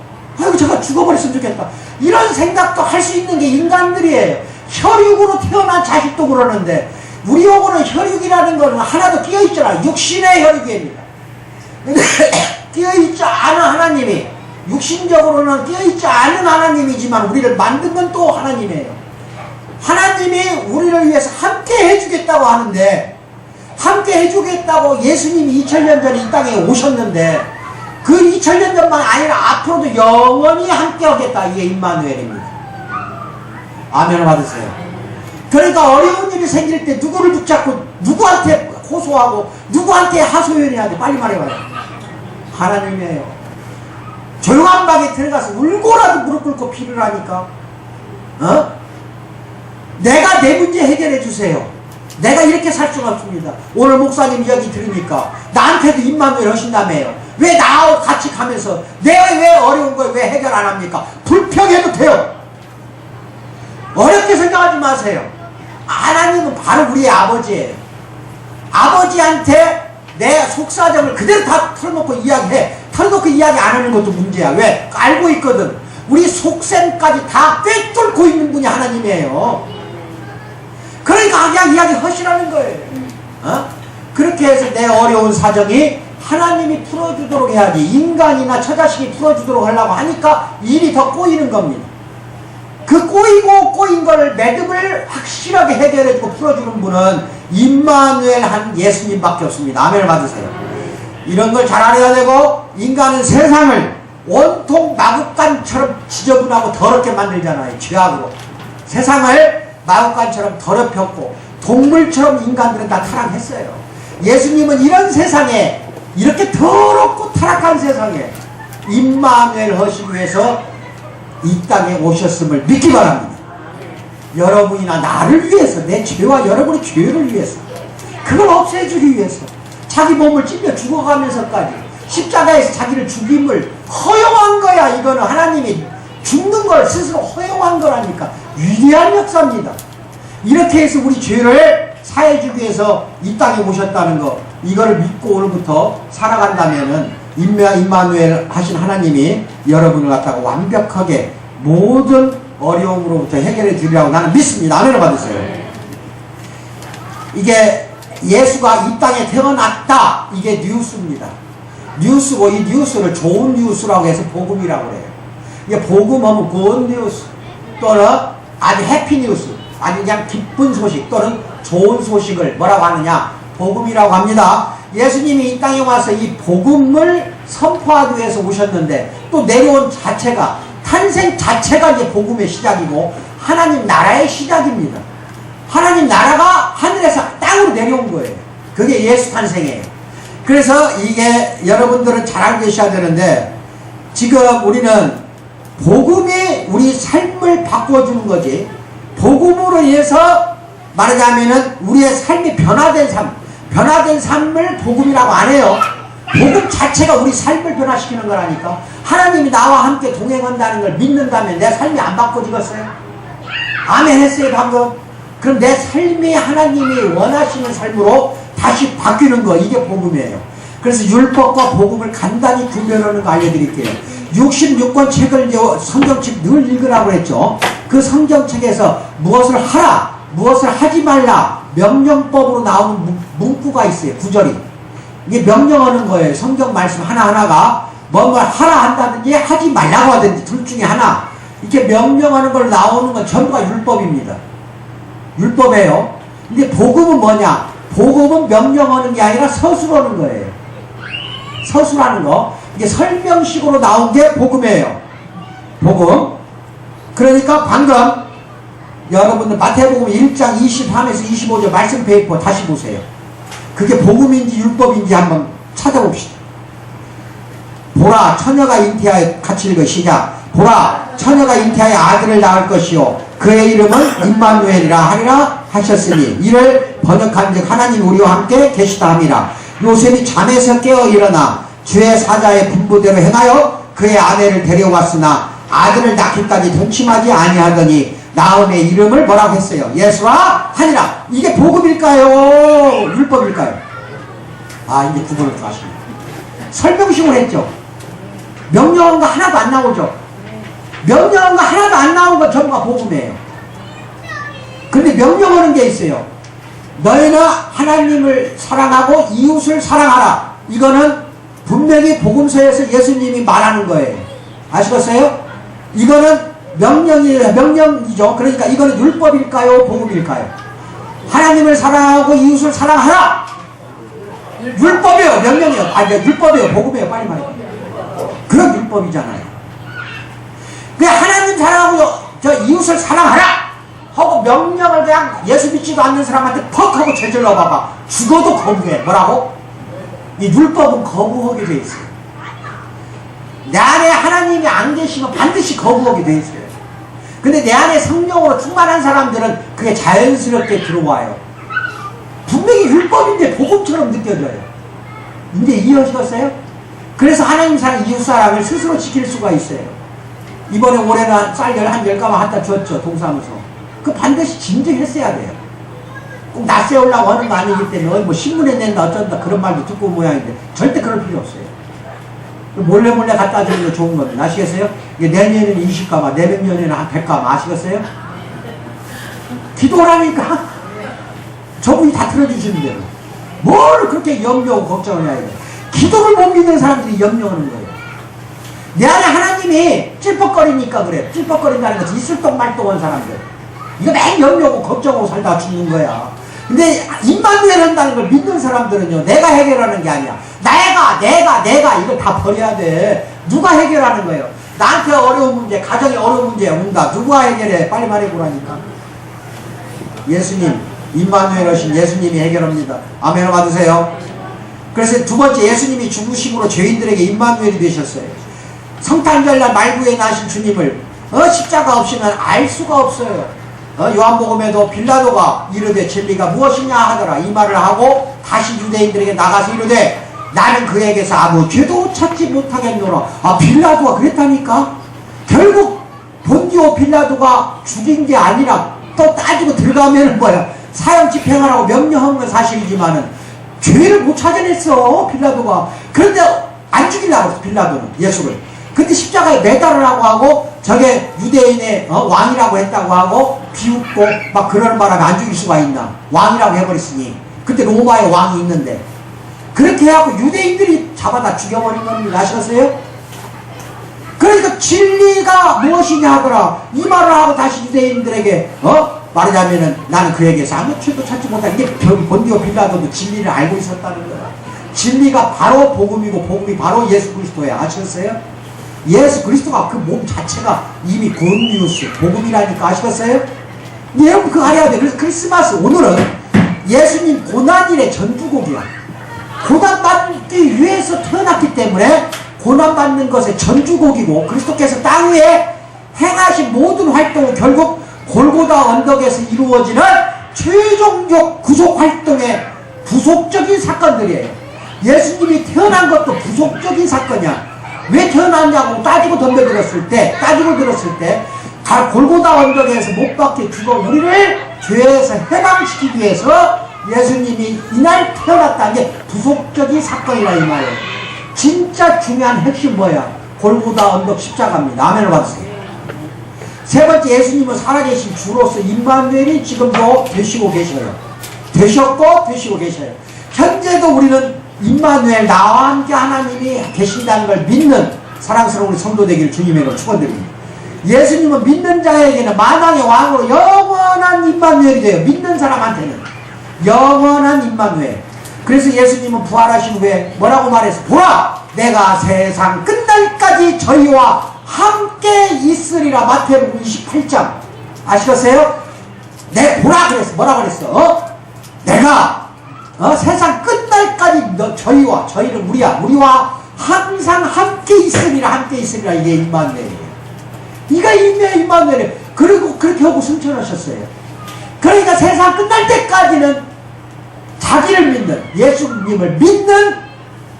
Speaker 1: 아이고, 제가 죽어버렸으면 좋겠다. 이런 생각도 할 수 있는 게 인간들이에요. 혈육으로 태어난 자식도 그러는데, 우리 요거는 혈육이라는 거는 하나도 끼어있잖아. 육신의 혈육입니다. 근데, 끼어있지 않은 하나님이, 육신적으로는 끼어있지 않은 하나님이지만 우리를 만든 건 또 하나님이에요. 하나님이 우리를 위해서 함께 해주겠다고 하는데, 함께 해주겠다고 예수님이 2000년 전에 이 땅에 오셨는데 그 2000년 전만 아니라 앞으로도 영원히 함께 하겠다. 이게 임마누엘입니다. 아멘 받으세요. 그러니까 어려운 일이 생길 때 누구를 붙잡고 누구한테 호소하고 누구한테 하소연해야 돼. 빨리 말해봐요. 하나님이에요. 조용한 방에 들어가서 울고라도 무릎 꿇고 피를 하니까 내가 내 문제 해결해 주세요. 내가 이렇게 살 수가 없습니다. 오늘 목사님 이야기 들으니까 나한테도 임마누엘 하신다며요. 왜 나하고 같이 가면서 내가 왜 어려운 걸 왜 해결 안 합니까? 불평해도 돼요. 어렵게 생각하지 마세요. 하나님은 바로 우리의 아버지예요. 아버지한테 내 속사정을 그대로 다 털어놓고 이야기해. 털어놓고 이야기 안 하는 것도 문제야. 왜? 알고 있거든. 우리 속셈까지 다 꿰뚫고 있는 분이 하나님이에요. 그러니까 그냥 이야기 하시라는 거예요. 그렇게 해서 내 어려운 사정이 하나님이 풀어주도록 해야지, 인간이나 처자식이 풀어주도록 하려고 하니까 일이 더 꼬이는 겁니다. 그 꼬인 거를 매듭을 확실하게 해결해주고 풀어주는 분은 임마누엘 한 예수님밖에 없습니다. 아멘을 받으세요. 이런 걸 잘 알아야 되고, 인간은 세상을 온통 마구간처럼 지저분하고 더럽게 만들잖아요. 죄악으로. 세상을 마구간처럼 더럽혔고 동물처럼 인간들은 다 타락했어요. 예수님은 이런 세상에, 이렇게 더럽고 타락한 세상에 임마누엘 하시기 위해서 이 땅에 오셨음을 믿기 바랍니다. 여러분이나 나를 위해서, 내 죄와 여러분의 죄를 위해서, 그걸 없애주기 위해서 자기 몸을 찔려 죽어가면서까지 십자가에서 자기를 죽임을 허용한 거야. 이거는 하나님이 죽는 걸 스스로 허용한 거라니까. 위대한 역사입니다. 이렇게 해서 우리 죄를 사해주기 위해서 이 땅에 오셨다는 거, 이거를 믿고 오늘부터 살아간다면은 임마누엘 하신 하나님이 여러분을 갖다가 완벽하게 모든 어려움으로부터 해결해 주리라고 나는 믿습니다. 아멘을 받으세요. 이게 예수가 이 땅에 태어났다, 이게 뉴스입니다. 뉴스고, 이 뉴스를 좋은 뉴스라고 해서 복음이라고 해요. 이게 복음하면 good 뉴스 또는 아주 해피 뉴스, 아주 그냥 기쁜 소식 또는 좋은 소식을 뭐라고 하느냐, 복음이라고 합니다. 예수님이 이 땅에 와서 이 복음을 선포하기 위해서 오셨는데, 또 내려온 자체가, 탄생 자체가 이제 복음의 시작이고 하나님 나라의 시작입니다. 하나님 나라가 하늘에서 땅으로 내려온 거예요. 그게 예수 탄생이에요. 그래서 이게 여러분들은 잘 알고 계셔야 되는데, 지금 우리는 복음이 우리 삶을 바꿔주는 거지, 복음으로 인해서 말하자면은 우리의 삶이 변화된 삶을 복음이라고 안 해요. 복음 자체가 우리 삶을 변화시키는 거라니까. 하나님이 나와 함께 동행한다는 걸 믿는다면 내 삶이 안 바꿔지겠어요? 아멘 했어요 방금. 그럼 내 삶이 하나님이 원하시는 삶으로 다시 바뀌는 거, 이게 복음이에요. 그래서 율법과 복음을 간단히 구별하는 거 알려드릴게요. 66권 책을 성경책 늘 읽으라고 했죠. 그 성경책에서 무엇을 하라, 무엇을 하지 말라, 명령법으로 나오는 문구가 있어요. 구절이. 이게 명령하는 거예요. 성경 말씀 하나하나가 뭘 하라 한다든지 하지 말라고 하든지 둘 중에 하나, 이렇게 명령하는 걸 나오는 건 전부가 율법입니다. 율법이에요. 근데 복음은 뭐냐? 복음은 명령하는 게 아니라 서술하는 거예요. 서술하는 거. 이게 설명식으로 나온 게 복음이에요. 복음. 그러니까 방금 여러분들 마태복음 1장 23에서 25절 말씀 페이퍼 다시 보세요. 그게 복음인지 율법인지 한번 찾아봅시다. 보라, 처녀가 잉태하여, 같이 읽어 시작. 보라, 처녀가 잉태하여 아들을 낳을 것이요 그의 이름은 임마누엘이라 하리라 하셨으니, 이를 번역한즉 하나님 우리와 함께 계시다 함이라. 요셉이 잠에서 깨어 일어나 주의 사자의 분부대로 행하여 그의 아내를 데려왔으나 아들을 낳기까지 동침하지 아니하더니 나음의 이름을 뭐라고 했어요? 예수라 하니라. 이게 복음일까요? 율법일까요? 아, 이제 구분을 좀 하십니다. 설명식으로 했죠. 명령한 거 하나도 안 나오죠. 명령한 거 하나도 안 나온 거 전부가 복음이에요. 근데 명령하는 게 있어요. 너희는 하나님을 사랑하고 이웃을 사랑하라. 이거는 분명히 복음서에서 예수님이 말하는 거예요. 아시겠어요? 이거는 명령이죠. 그러니까 이거는 율법일까요? 복음일까요? 하나님을 사랑하고 이웃을 사랑하라. 율법이에요. 명령이에요. 아니, 율법이에요. 복음이에요. 빨리 말해요. 그런 율법이잖아요. 그냥 하나님 사랑하고 저 이웃을 사랑하라 하고 명령을 그냥 예수 믿지도 않는 사람한테 퍽 하고 저질러 봐봐. 죽어도 거부해. 뭐라고? 이 율법은 거부하게 돼 있어요. 내 안에 하나님이 안 계시면 반드시 거부하게 돼 있어요. 근데 내 안에 성령으로 충만한 사람들은 그게 자연스럽게 들어와요. 분명히 율법인데 복음처럼 느껴져요. 이제 이해하시겠어요? 그래서 하나님 사랑, 이웃 사랑을 스스로 지킬 수가 있어요. 이번에 올해는 쌀 한 10가마 갖다 줬죠. 동사무소. 그 반드시 진정했어야 돼요. 꼭 낯세우려고 하는 거 아니기 때문에 뭐 신문에 낸다 어쩐다 그런 말도 듣고 온 모양인데 절대 그럴 필요 없어요. 몰래 갖다 주는 거 좋은 겁니다. 아시겠어요? 이게 내년에는 20가마, 내년에는 한 100가마 아시겠어요? 기도라니까 저분이 다 틀어주시는 대로 뭘 그렇게 염려하고 걱정을 해야 돼. 기도를 못 믿는 사람들이 염려하는 거예요. 내 안에 하나님이 찔퍽거리니까 그래. 찔퍽거린다는 것이 있을똥 말똥한 사람들. 이거 맨 염려하고 걱정하고 살다 죽는 거야. 근데 임마누엘 한다는 걸 믿는 사람들은요, 내가 해결하는 게 아니야. 내가 이걸 다 버려야 돼. 누가 해결하는 거예요? 나한테 어려운 문제, 가정에 어려운 문제 온다. 누가 해결해? 빨리 말해보라니까. 예수님, 임마누엘 하신 예수님이 해결합니다. 아멘 받으세요. 그래서 두 번째, 예수님이 죽으심으로 죄인들에게 임마누엘이 되셨어요. 성탄절날 말구에 나신 주님을 십자가 없이는 알 수가 없어요. 요한복음에도 빌라도가 이르되 진리가 무엇이냐 하더라. 이 말을 하고 다시 유대인들에게 나가서 이르되 나는 그에게서 아무 죄도 찾지 못하겠노라. 아, 빌라도가 그랬다니까. 결국 본디오 빌라도가 죽인 게 아니라 또 따지고 들어가면은 뭐야, 사형 집행하라고 명령한 건 사실이지만은 죄를 못 찾아냈어 빌라도가. 그런데 안 죽이려고 했어 빌라도는 예수를. 근데 십자가에 매달으라고 하고 저게 유대인의 왕이라고 했다고 하고 비웃고 막 그러는 바람에 안 죽일 수가 있나. 왕이라고 해버렸으니. 그때 로마의 왕이 있는데 그렇게 해갖고 유대인들이 잡아다 죽여버린 겁니다. 아시겠어요? 그러니까 진리가 무엇이냐 하더라. 이 말을 하고 다시 유대인들에게 말하자면은 나는 그에게서 아무 죄도 찾지 못하다. 이게 본디오 빌라도도 진리를 알고 있었다는 거야. 진리가 바로 복음이고 복음이 바로 예수 그리스도야. 아시겠어요? 예수 그리스도가 그 몸 자체가 이미 굿뉴스 복음이라니까. 아시겠어요? 여러분 그거 알아야 돼. 그래서 크리스마스 오늘은 예수님 고난일의 전주곡이야. 고난받기 위해서 태어났기 때문에 고난받는 것의 전주곡이고, 그리스도께서 땅 위에 행하신 모든 활동은 결국 골고다 언덕에서 이루어지는 최종적 구속 활동의 부속적인 사건들이에요. 예수님이 태어난 것도 부속적인 사건이야. 왜 태어났냐고 따지고 들었을 때 골고다 언덕에서 못 박혀 죽어 우리를 죄에서 해방시키기 위해서 예수님이 이날 태어났다는 게 부속적인 사건이라 이 말이에요. 진짜 중요한 핵심 뭐야? 골고다 언덕 십자가입니다. 아멘을 받으세요. 세 번째, 예수님은 살아계신 주로서 임마누엘이 지금도 되시고 계셔요. 되셨고 되시고 계셔요. 현재도 우리는 임마누엘, 나와 함께 하나님이 계신다는 걸 믿는 사랑스러운 우리 성도 되기를 주님으로 축원드립니다. 예수님은 믿는 자에게는 만왕의 왕으로 영원한 임마누엘이 돼요. 믿는 사람한테는 영원한 임마누엘. 그래서 예수님은 부활하신 후에 뭐라고 말했어? 보라! 내가 세상 끝날까지 저희와 함께 있으리라. 마태복음 28장 아시겠어요? 보라 그랬어. 뭐라 그랬어? 내가 세상 끝날까지 저희는 우리와 항상 함께 있으리라. 이게 임마누엘이에요. 이가 임마누엘이에요. 그리고 그렇게 하고 승천하셨어요. 그러니까 세상 끝날 때까지는 자기를 믿는, 예수님을 믿는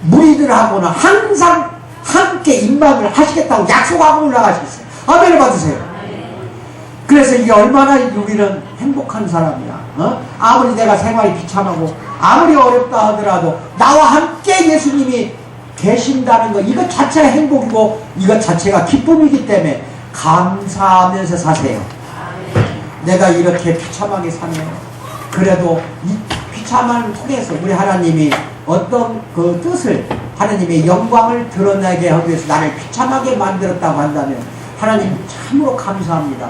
Speaker 1: 무리들하고는 항상 함께 임마누엘 하시겠다고 약속하고 올라가시겠어요. 아멘을 받으세요. 그래서 이게 얼마나 우리는 행복한 사람이야. 아무리 내가 생활이 비참하고 아무리 어렵다 하더라도 나와 함께 예수님이 계신다는 거, 이것 자체가 행복이고 이것 자체가 기쁨이기 때문에 감사하면서 사세요. 내가 이렇게 비참하게 사네요. 그래도 이 비참함을 통해서 우리 하나님이 어떤 그 뜻을, 하나님의 영광을 드러나게 하기 위해서 나를 비참하게 만들었다고 한다면 하나님 참으로 감사합니다.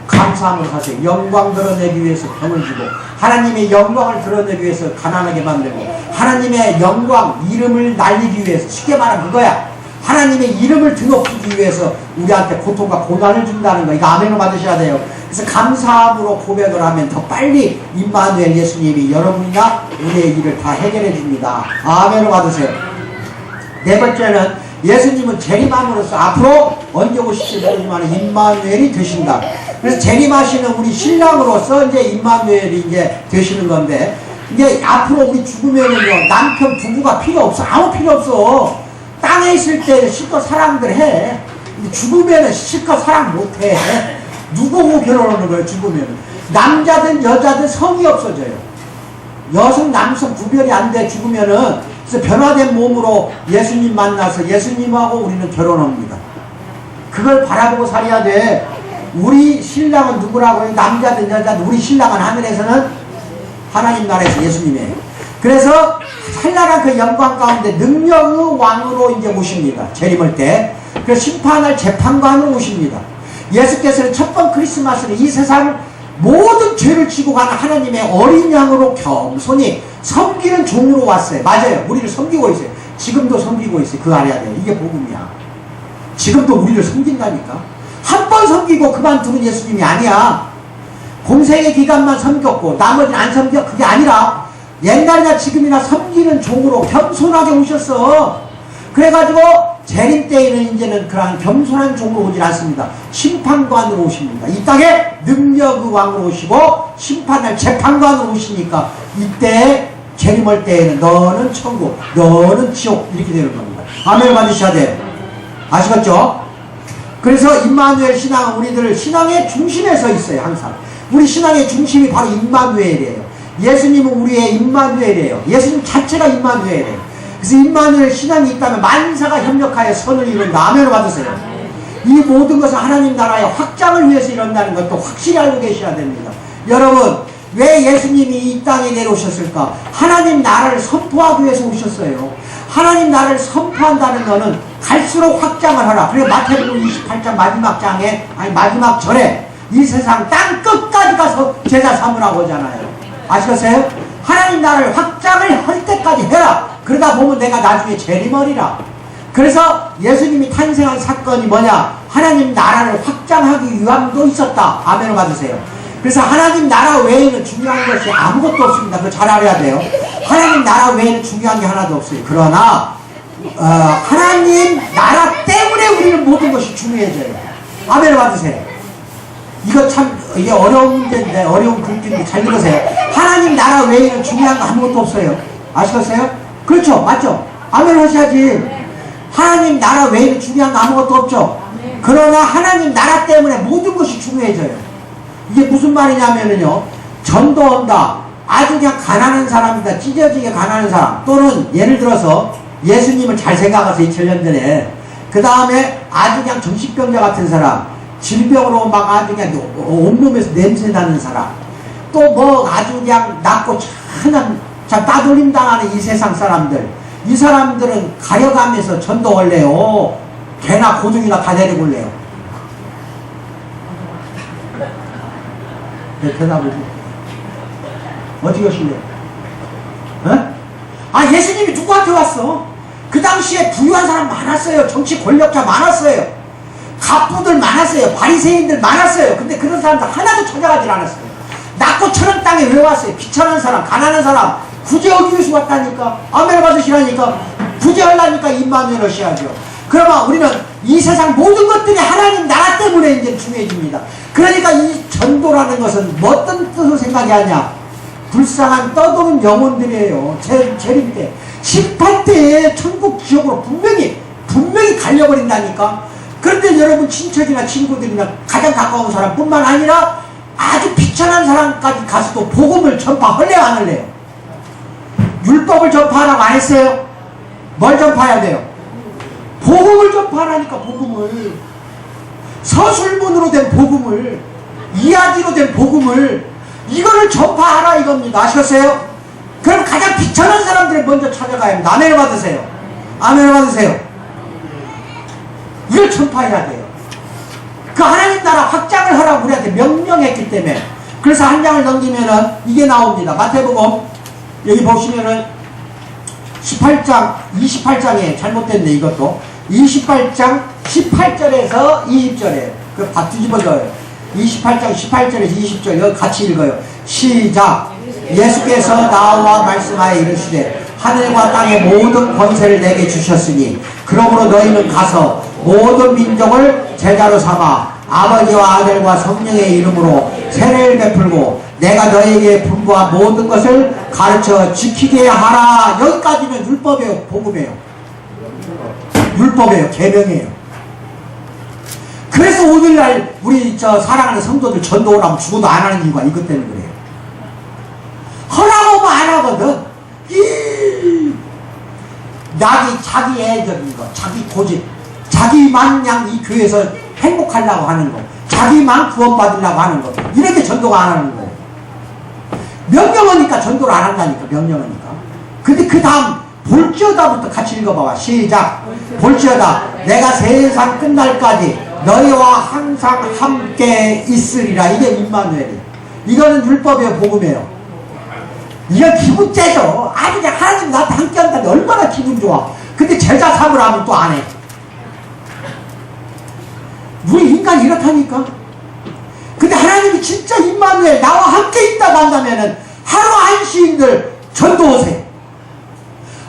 Speaker 1: 감사함을 하세요. 영광 드러내기 위해서 병을 주고, 하나님의 영광을 드러내기 위해서 가난하게 만들고, 하나님의 영광, 이름을 날리기 위해서, 쉽게 말하면 그거야. 하나님의 이름을 드높이기 위해서 우리한테 고통과 고난을 준다는 거. 이거 아멘을 받으셔야 돼요. 그래서 감사함으로 고백을 하면 더 빨리 임마누엘 예수님이 여러분이나 우리의 일을 다 해결해 줍니다. 아멘을 받으세요. 네 번째는 예수님은 재림함으로써 앞으로 언제 오실지 모르지만 임마누엘이 되신다. 그래서 재림하시는 우리 신랑으로서 이제 임마누엘이 이제 되시는 건데, 이제 앞으로 우리 죽으면은요, 남편 부부가 필요 없어. 아무 필요 없어. 땅에 있을 때 실컷 사랑들 해. 죽으면은 실컷 사랑 못 해. 누구하고 결혼하는 거예요? 죽으면 남자든 여자든 성이 없어져요. 여성 남성 구별이 안 돼 죽으면은. 그래서 변화된 몸으로 예수님 만나서 예수님하고 우리는 결혼합니다. 그걸 바라보고 살아야 돼. 우리 신랑은 누구라고요? 남자든 여자든 우리 신랑은 하늘에서는 하나님 나라에서 예수님이에요. 그래서 찬란한 그 영광 가운데 능력의 왕으로 이제 오십니다. 재림할 때. 그래서 심판할 재판관으로 오십니다. 예수께서는 첫 번 크리스마스는 이 세상 모든 죄를 지고 가는 하나님의 어린 양으로 겸손히 섬기는 종으로 왔어요. 맞아요. 우리를 섬기고 있어요. 지금도 섬기고 있어요. 그거 알아야 돼요. 이게 복음이야. 지금도 우리를 섬긴다니까. 한 번 섬기고 그만두는 예수님이 아니야. 공생의 기간만 섬겼고 나머지는 안 섬겨. 그게 아니라 옛날이나 지금이나 섬기는 종으로 겸손하게 오셨어. 그래가지고 재림 때에는 이제는 그러한 겸손한 종으로 오질 않습니다. 심판관으로 오십니다. 이 땅에 능력의 왕으로 오시고 심판할 재판관으로 오시니까 이때 재림할 때에는 너는 천국, 너는 지옥 이렇게 되는 겁니다. 아멘을 받으셔야 돼요. 아시겠죠? 그래서 임마누엘 신앙은 우리들 신앙의 중심에 서 있어요. 항상 우리 신앙의 중심이 바로 임마누엘이에요. 예수님은 우리의 임마누엘이에요. 예수님 자체가 임마누엘이에요. 그래서 임마누엘 신앙이 있다면 만사가 협력하여 선을 이룬다. 아멘을 받으세요. 이 모든 것은 하나님 나라의 확장을 위해서 이룬다는 것도 확실히 알고 계셔야 됩니다. 여러분, 왜 예수님이 이 땅에 내려오셨을까? 하나님 나라를 선포하기 위해서 오셨어요. 하나님 나라를 선포한다는 것은 갈수록 확장을 하라. 그리고 마태복음 28장 마지막 절에 이 세상 땅 끝까지 가서 제자 삼으라고 하잖아요. 아시겠어요? 하나님 나라를 확장을 할 때까지 해라. 그러다 보면 내가 나중에 재림하리라. 그래서 예수님이 탄생한 사건이 뭐냐? 하나님 나라를 확장하기 위함도 있었다. 아멘을 받으세요. 그래서 하나님 나라 외에는 중요한 것이 아무것도 없습니다. 그거 잘 알아야 돼요. 하나님 나라 외에는 중요한 게 하나도 없어요. 그러나 하나님 나라 때문에 우리는 모든 것이 중요해져요. 아멘을 받으세요. 이거 참 이게 어려운 문제인데 어려운 글귀인데 잘 들으세요. 하나님 나라 외에는 중요한 거 아무것도 없어요. 아시겠어요? 그렇죠? 맞죠? 아멘 하셔야지. 하나님 나라 외에는 중요한 거 아무것도 없죠? 그러나 하나님 나라 때문에 모든 것이 중요해져요. 이게 무슨 말이냐면요, 전도한다. 아주 그냥 가난한 사람이다. 찢어지게 가난한 사람. 또는 예를 들어서 예수님을 잘 생각해서 2000년 전에 그 다음에 아주 그냥 정신병자 같은 사람, 질병으로 막 아주 그냥 온몸에서 냄새 나는 사람, 또 뭐 아주 그냥 낮고 참 따돌림 당하는 이 세상 사람들, 이 사람들은 가려가면서 전도할래요? 개나 고등이나 다 데리고 올래요? 네, 대답을 어떻게 하실래요? 아, 예수님이 누구한테 왔어? 그 당시에 부유한 사람 많았어요. 정치 권력자 많았어요. 갑부들 많았어요. 바리새인들 많았어요. 근데 그런 사람들 하나도 찾아가질 않았어요. 낮고 천한 땅에 왜 왔어요? 비천한 사람, 가난한 사람 구제하기 위해서 왔다니까. 아멘을 받으시라니까. 구제하려니까 임마누엘 오셔야죠. 그러면 우리는 이 세상 모든 것들이 하나님 나라 때문에 이제 중요해집니다. 그러니까 이 전도라는 것은 뭐 어떤 뜻으로 생각이 하냐? 불쌍한 떠도는 영혼들이에요. 재림 때, 심판 때에 천국 지옥으로 분명히 갈려버린다니까. 그런데 여러분 친척이나 친구들이나 가장 가까운 사람뿐만 아니라 아주 비천한 사람까지 가서도 복음을 전파할래요, 안 할래요? 율법을 전파하라고 안 했어요? 뭘 전파해야 돼요? 복음을 전파하라니까. 복음을, 서술문으로 된 복음을, 이야기로 된 복음을, 이거를 전파하라 이겁니다. 아시겠어요? 그럼 가장 비천한 사람들을 먼저 찾아가야 합니다. 아멘을 받으세요. 아멘을 받으세요. 이걸 전파해야 돼요. 그 하나님 나라 확장을 하라고 우리한테 명령했기 때문에. 그래서 한 장을 넘기면은 이게 나옵니다. 마태복음 여기 보시면은 18장 28장에 잘못됐네. 이것도 28장 18절에서 20절에 그 다 뒤집어져요. 28장 18절에서 20절 여기 같이 읽어요. 시작. 예수께서 나와 말씀하여 이르시되 하늘과 땅의 모든 권세를 내게 주셨으니 그러므로 너희는 가서 모든 민족을 제자로 삼아 아버지와 아들과 성령의 이름으로 세례를 베풀고 내가 너희에게 분부한 모든 것을 가르쳐 지키게 하라. 여기까지는 율법이에요, 복음이에요. 율법이에요, 계명이에요. 그래서 오늘날 우리 사랑하는 성도들 전도 오라면 죽어도 안 하는 이유가 이것 때문에 그래요. 하라고 하면 안 하거든. 자기 애적인 거, 자기 고집, 자기만 그냥 이 교회에서 행복하려고 하는 거, 자기만 구원받으려고 하는 거, 이렇게 전도가 안 하는 거예요. 명령하니까 전도를 안 한다니까, 명령하니까. 근데 그 다음 볼지어다부터 같이 읽어봐봐. 시작. 볼지어다 내가 세상 끝날까지 너희와 항상 함께 있으리라. 이게 임마누엘이에요. 이거는 율법이에요, 복음이에요. 이건 기분째죠. 아주 그냥 하나님 나한테 함께 한다는데 얼마나 기분 좋아. 근데 제자 삼으라면 또 안 해. 우리 인간이 이렇다니까. 근데 하나님이 진짜 임마누엘 나와 함께 있다고 한다면은 하루 한 시인들 전도 오세요.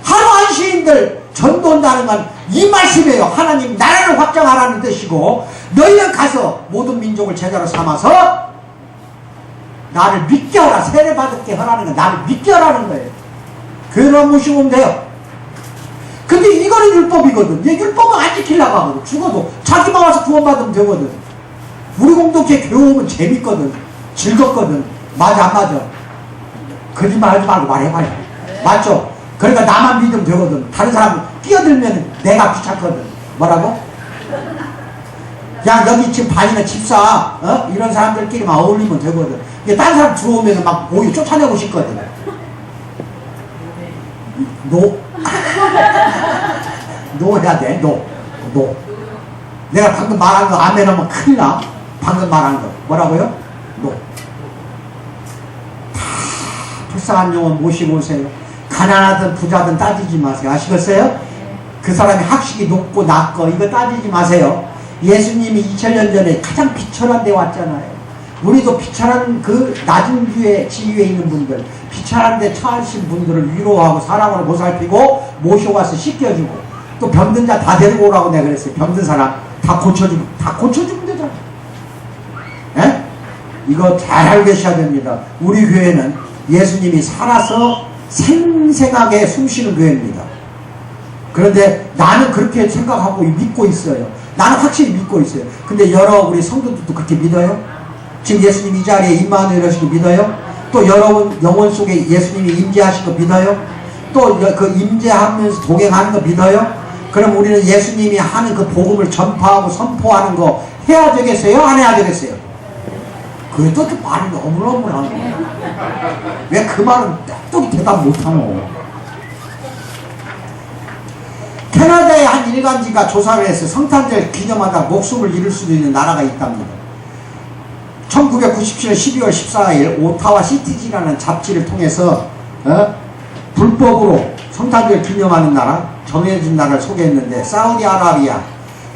Speaker 1: 하루 한 시인들 전도 온다는 건 이 말씀이에요. 하나님 나라를 확장하라는 뜻이고, 너희는 가서 모든 민족을 제자로 삼아서 나를 믿게 하라. 세례 받게 하라는 건 나를 믿게 하라는 거예요. 교회로만 모시고 오면 돼요. 근데 이거는 율법이거든. 얘 율법은 안 지키려고 하거든. 죽어도 자기만 와서 구원받으면 되거든. 우리 공동체 교회 오면 재밌거든. 즐겁거든. 맞아 안 맞아? 거짓말 하지 말고 말해봐요. 맞죠? 그러니까 나만 믿으면 되거든. 다른 사람 끼어들면 내가 귀찮거든. 뭐라고? 그냥 여기 지금 반이나 집사 이런 사람들끼리만 어울리면 되거든. 다른 사람 들어오면 막 오히려 쫓아내고 싶거든. 노 해야 돼. 노 내가 방금 말한 거 아멘 하면 큰일 나. 방금 말한 거 뭐라고요? 노. 다 불쌍한 영혼 모시고 오세요. 가난하든 부자든 따지지 마세요. 아시겠어요? 그 사람이 학식이 높고 낮고 이거 따지지 마세요. 예수님이 2000년 전에 가장 비천한 데 왔잖아요. 우리도 비천한 그 낮은 지위에 있는 분들, 비천한 데 처하신 분들을 위로하고 사랑으로 보살피고 모셔와서 씻겨주고, 또 병든 자 다 데리고 오라고 내가 그랬어요. 병든 사람 다 고쳐주면 되잖아. 에? 이거 잘 알고 계셔야 됩니다. 우리 교회는 예수님이 살아서 생생하게 숨쉬는 교회입니다. 그런데 나는 그렇게 생각하고 믿고 있어요. 나는 확실히 믿고 있어요. 근데 여러 우리 성도들도 그렇게 믿어요? 지금 예수님 이 자리에 임마누엘 하신 거 믿어요? 또 여러분 영혼 속에 예수님이 임재하신 거 믿어요? 또 그 임재하면서 동행하는 거 믿어요? 그럼 우리는 예수님이 하는 그 복음을 전파하고 선포하는 거 해야 되겠어요? 안 해야 되겠어요? 그래도 또 말이 너무너무 하는 거야. 왜 그 말은 똑똑히 대답 못하노? 캐나다의 한 일간지가 조사를 해서 성탄절 기념하다 목숨을 잃을 수도 있는 나라가 있답니다. 1997년 12월 14일 오타와 시티지라는 잡지를 통해서 불법으로 성탄절 기념하는 나라, 정해진 나라를 소개했는데 사우디아라비아,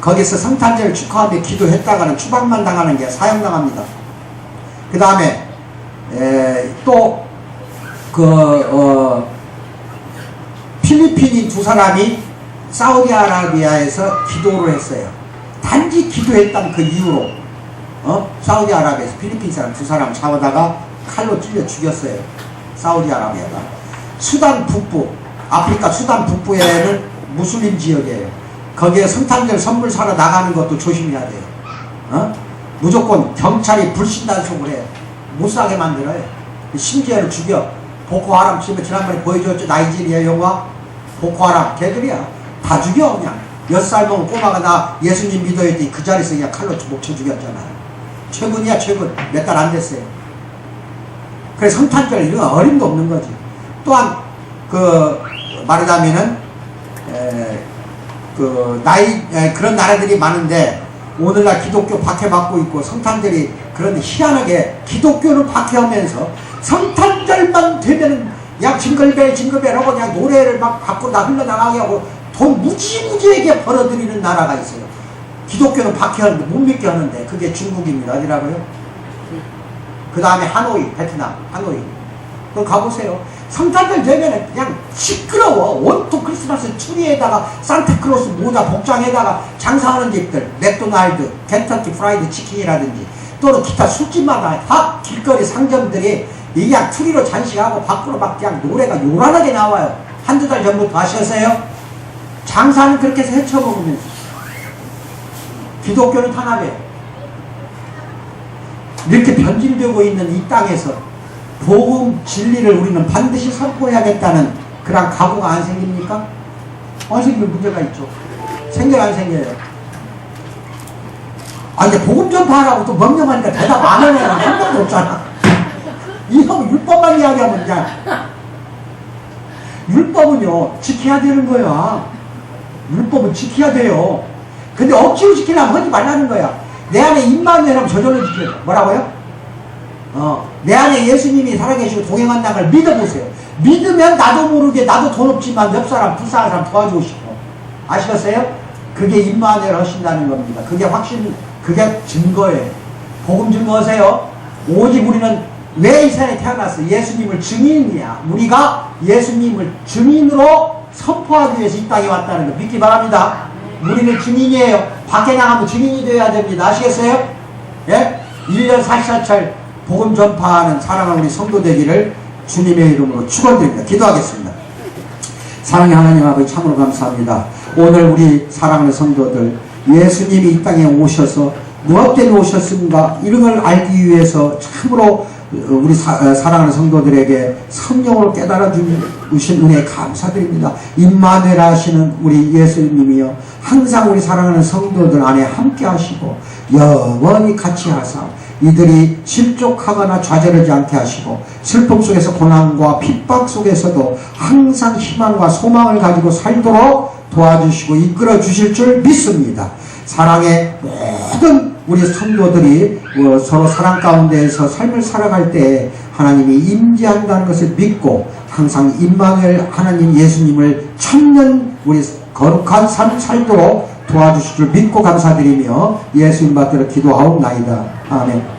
Speaker 1: 거기서 성탄절 축하하는데 기도했다가는 추방만 당하는 게 사형당합니다. 그 다음에 또 필리핀인 두 사람이 사우디아라비아에서 기도를 했어요. 단지 기도했던 그 이유로 사우디아라비아에서 필리핀 사람 두 사람 잡아다가 칼로 찔려 죽였어요. 사우디아라비아가. 수단 북부, 아프리카 수단 북부에는 무슬림 지역이에요. 거기에 성탄절 선물 사러 나가는 것도 조심해야 돼요. 무조건 경찰이 불신단속을 해요. 못 사게 만들어요. 심지어는 죽여. 보코하람 지난번에 보여줬죠. 나이지리아 영화 보코하람 걔들이야. 다 죽여 그냥. 10살 먹은 꼬마가 나 예수님 믿어야 했더니 그 자리에서 그냥 칼로 목 쳐 죽였잖아요. 최근이야 최근. 몇 달 안 됐어요. 그래서 성탄절 이런 건 어림도 없는 거지. 또한 말하자면은 그런 나라들이 많은데 오늘날 기독교 박해받고 있고 성탄절이 그런데 희한하게 기독교는 박해하면서 성탄절만 되면은 그냥 징글벨하고 그냥 노래를 막 밖으로 흘러나가게 하고 돈 무지무지하게 벌어들이는 나라가 있어요. 기독교는 박해하는데 못 믿게 하는데 그게 중국입니다. 어디라고요? 그 다음에 하노이, 베트남 하노이. 그거 가보세요. 성탄절 되면은 그냥 시끄러워. 온통 크리스마스 추리에다가 산타클로스 모자 복장에다가 장사하는 집들, 맥도날드, 켄터키 프라이드 치킨이라든지 또는 기타 술집마다 다 길거리 상점들이 그냥 추리로 잔식하고 밖으로 막 그냥 노래가 요란하게 나와요. 한두 달 전부터 아셨어요? 장사는 그렇게 해서 헤쳐먹으면서 기독교는 탄압이에요. 이렇게 변질되고 있는 이 땅에서 복음 진리를 우리는 반드시 선포해야겠다는 그런 각오가 안 생깁니까? 안 생기면 문제가 있죠. 생겨요, 안 생겨요? 아, 이제 복음 전파하라고 또 명령하니까 대답 안 하는 애는 한 명도 없잖아. 이형 율법만 이야기하면 그냥 율법은요 지켜야 되는 거야. 율법은 지켜야 돼요. 근데 억지로 지키려면 하지 말라는 거야. 내 안에 입만 내라면 저절로 지켜요. 뭐라고요? 내 안에 예수님이 살아계시고 동행한다는 걸 믿어보세요. 믿으면 나도 모르게 나도 돈 없지만 옆 사람 불쌍한 사람 도와주고 싶어. 아시겠어요? 그게 입만을 하신다는 겁니다. 그게 확신, 그게 증거예요. 복음 증거하세요. 오직 우리는 왜 이 세상에 태어났어? 예수님을 증인이야. 우리가 예수님을 증인으로 선포하기 위해서 이 땅에 왔다는 거 믿기 바랍니다. 우리는 증인이에요. 밖에 나가면 증인이 되어야 됩니다. 아시겠어요? 예? 1년 44철 복음 전파하는 사랑하는 우리 성도 되기를 주님의 이름으로 축원드립니다. 기도하겠습니다. 사랑의 하나님 아버지 참으로 감사합니다. 오늘 우리 사랑하는 성도들 예수님이 이 땅에 오셔서 무엇 때문에 오셨습니까? 이런 걸 알기 위해서 참으로 우리 사랑하는 성도들에게 성령으로 깨달아 주신 은혜에 감사드립니다. 임마누엘 하시는 우리 예수님이여 항상 우리 사랑하는 성도들 안에 함께 하시고 영원히 같이 하사 이들이 실족하거나 좌절하지 않게 하시고 슬픔 속에서 고난과 핍박 속에서도 항상 희망과 소망을 가지고 살도록 도와주시고 이끌어 주실 줄 믿습니다. 사랑의 모든 우리 성도들이 서로 사랑 가운데에서 삶을 살아갈 때 하나님이 임재한다는 것을 믿고 항상 임마누엘 하나님 예수님을 찾는 우리 거룩한 삶 살도록 도와주실 줄 믿고 감사드리며 예수님 받들어 기도하옵나이다. 아멘.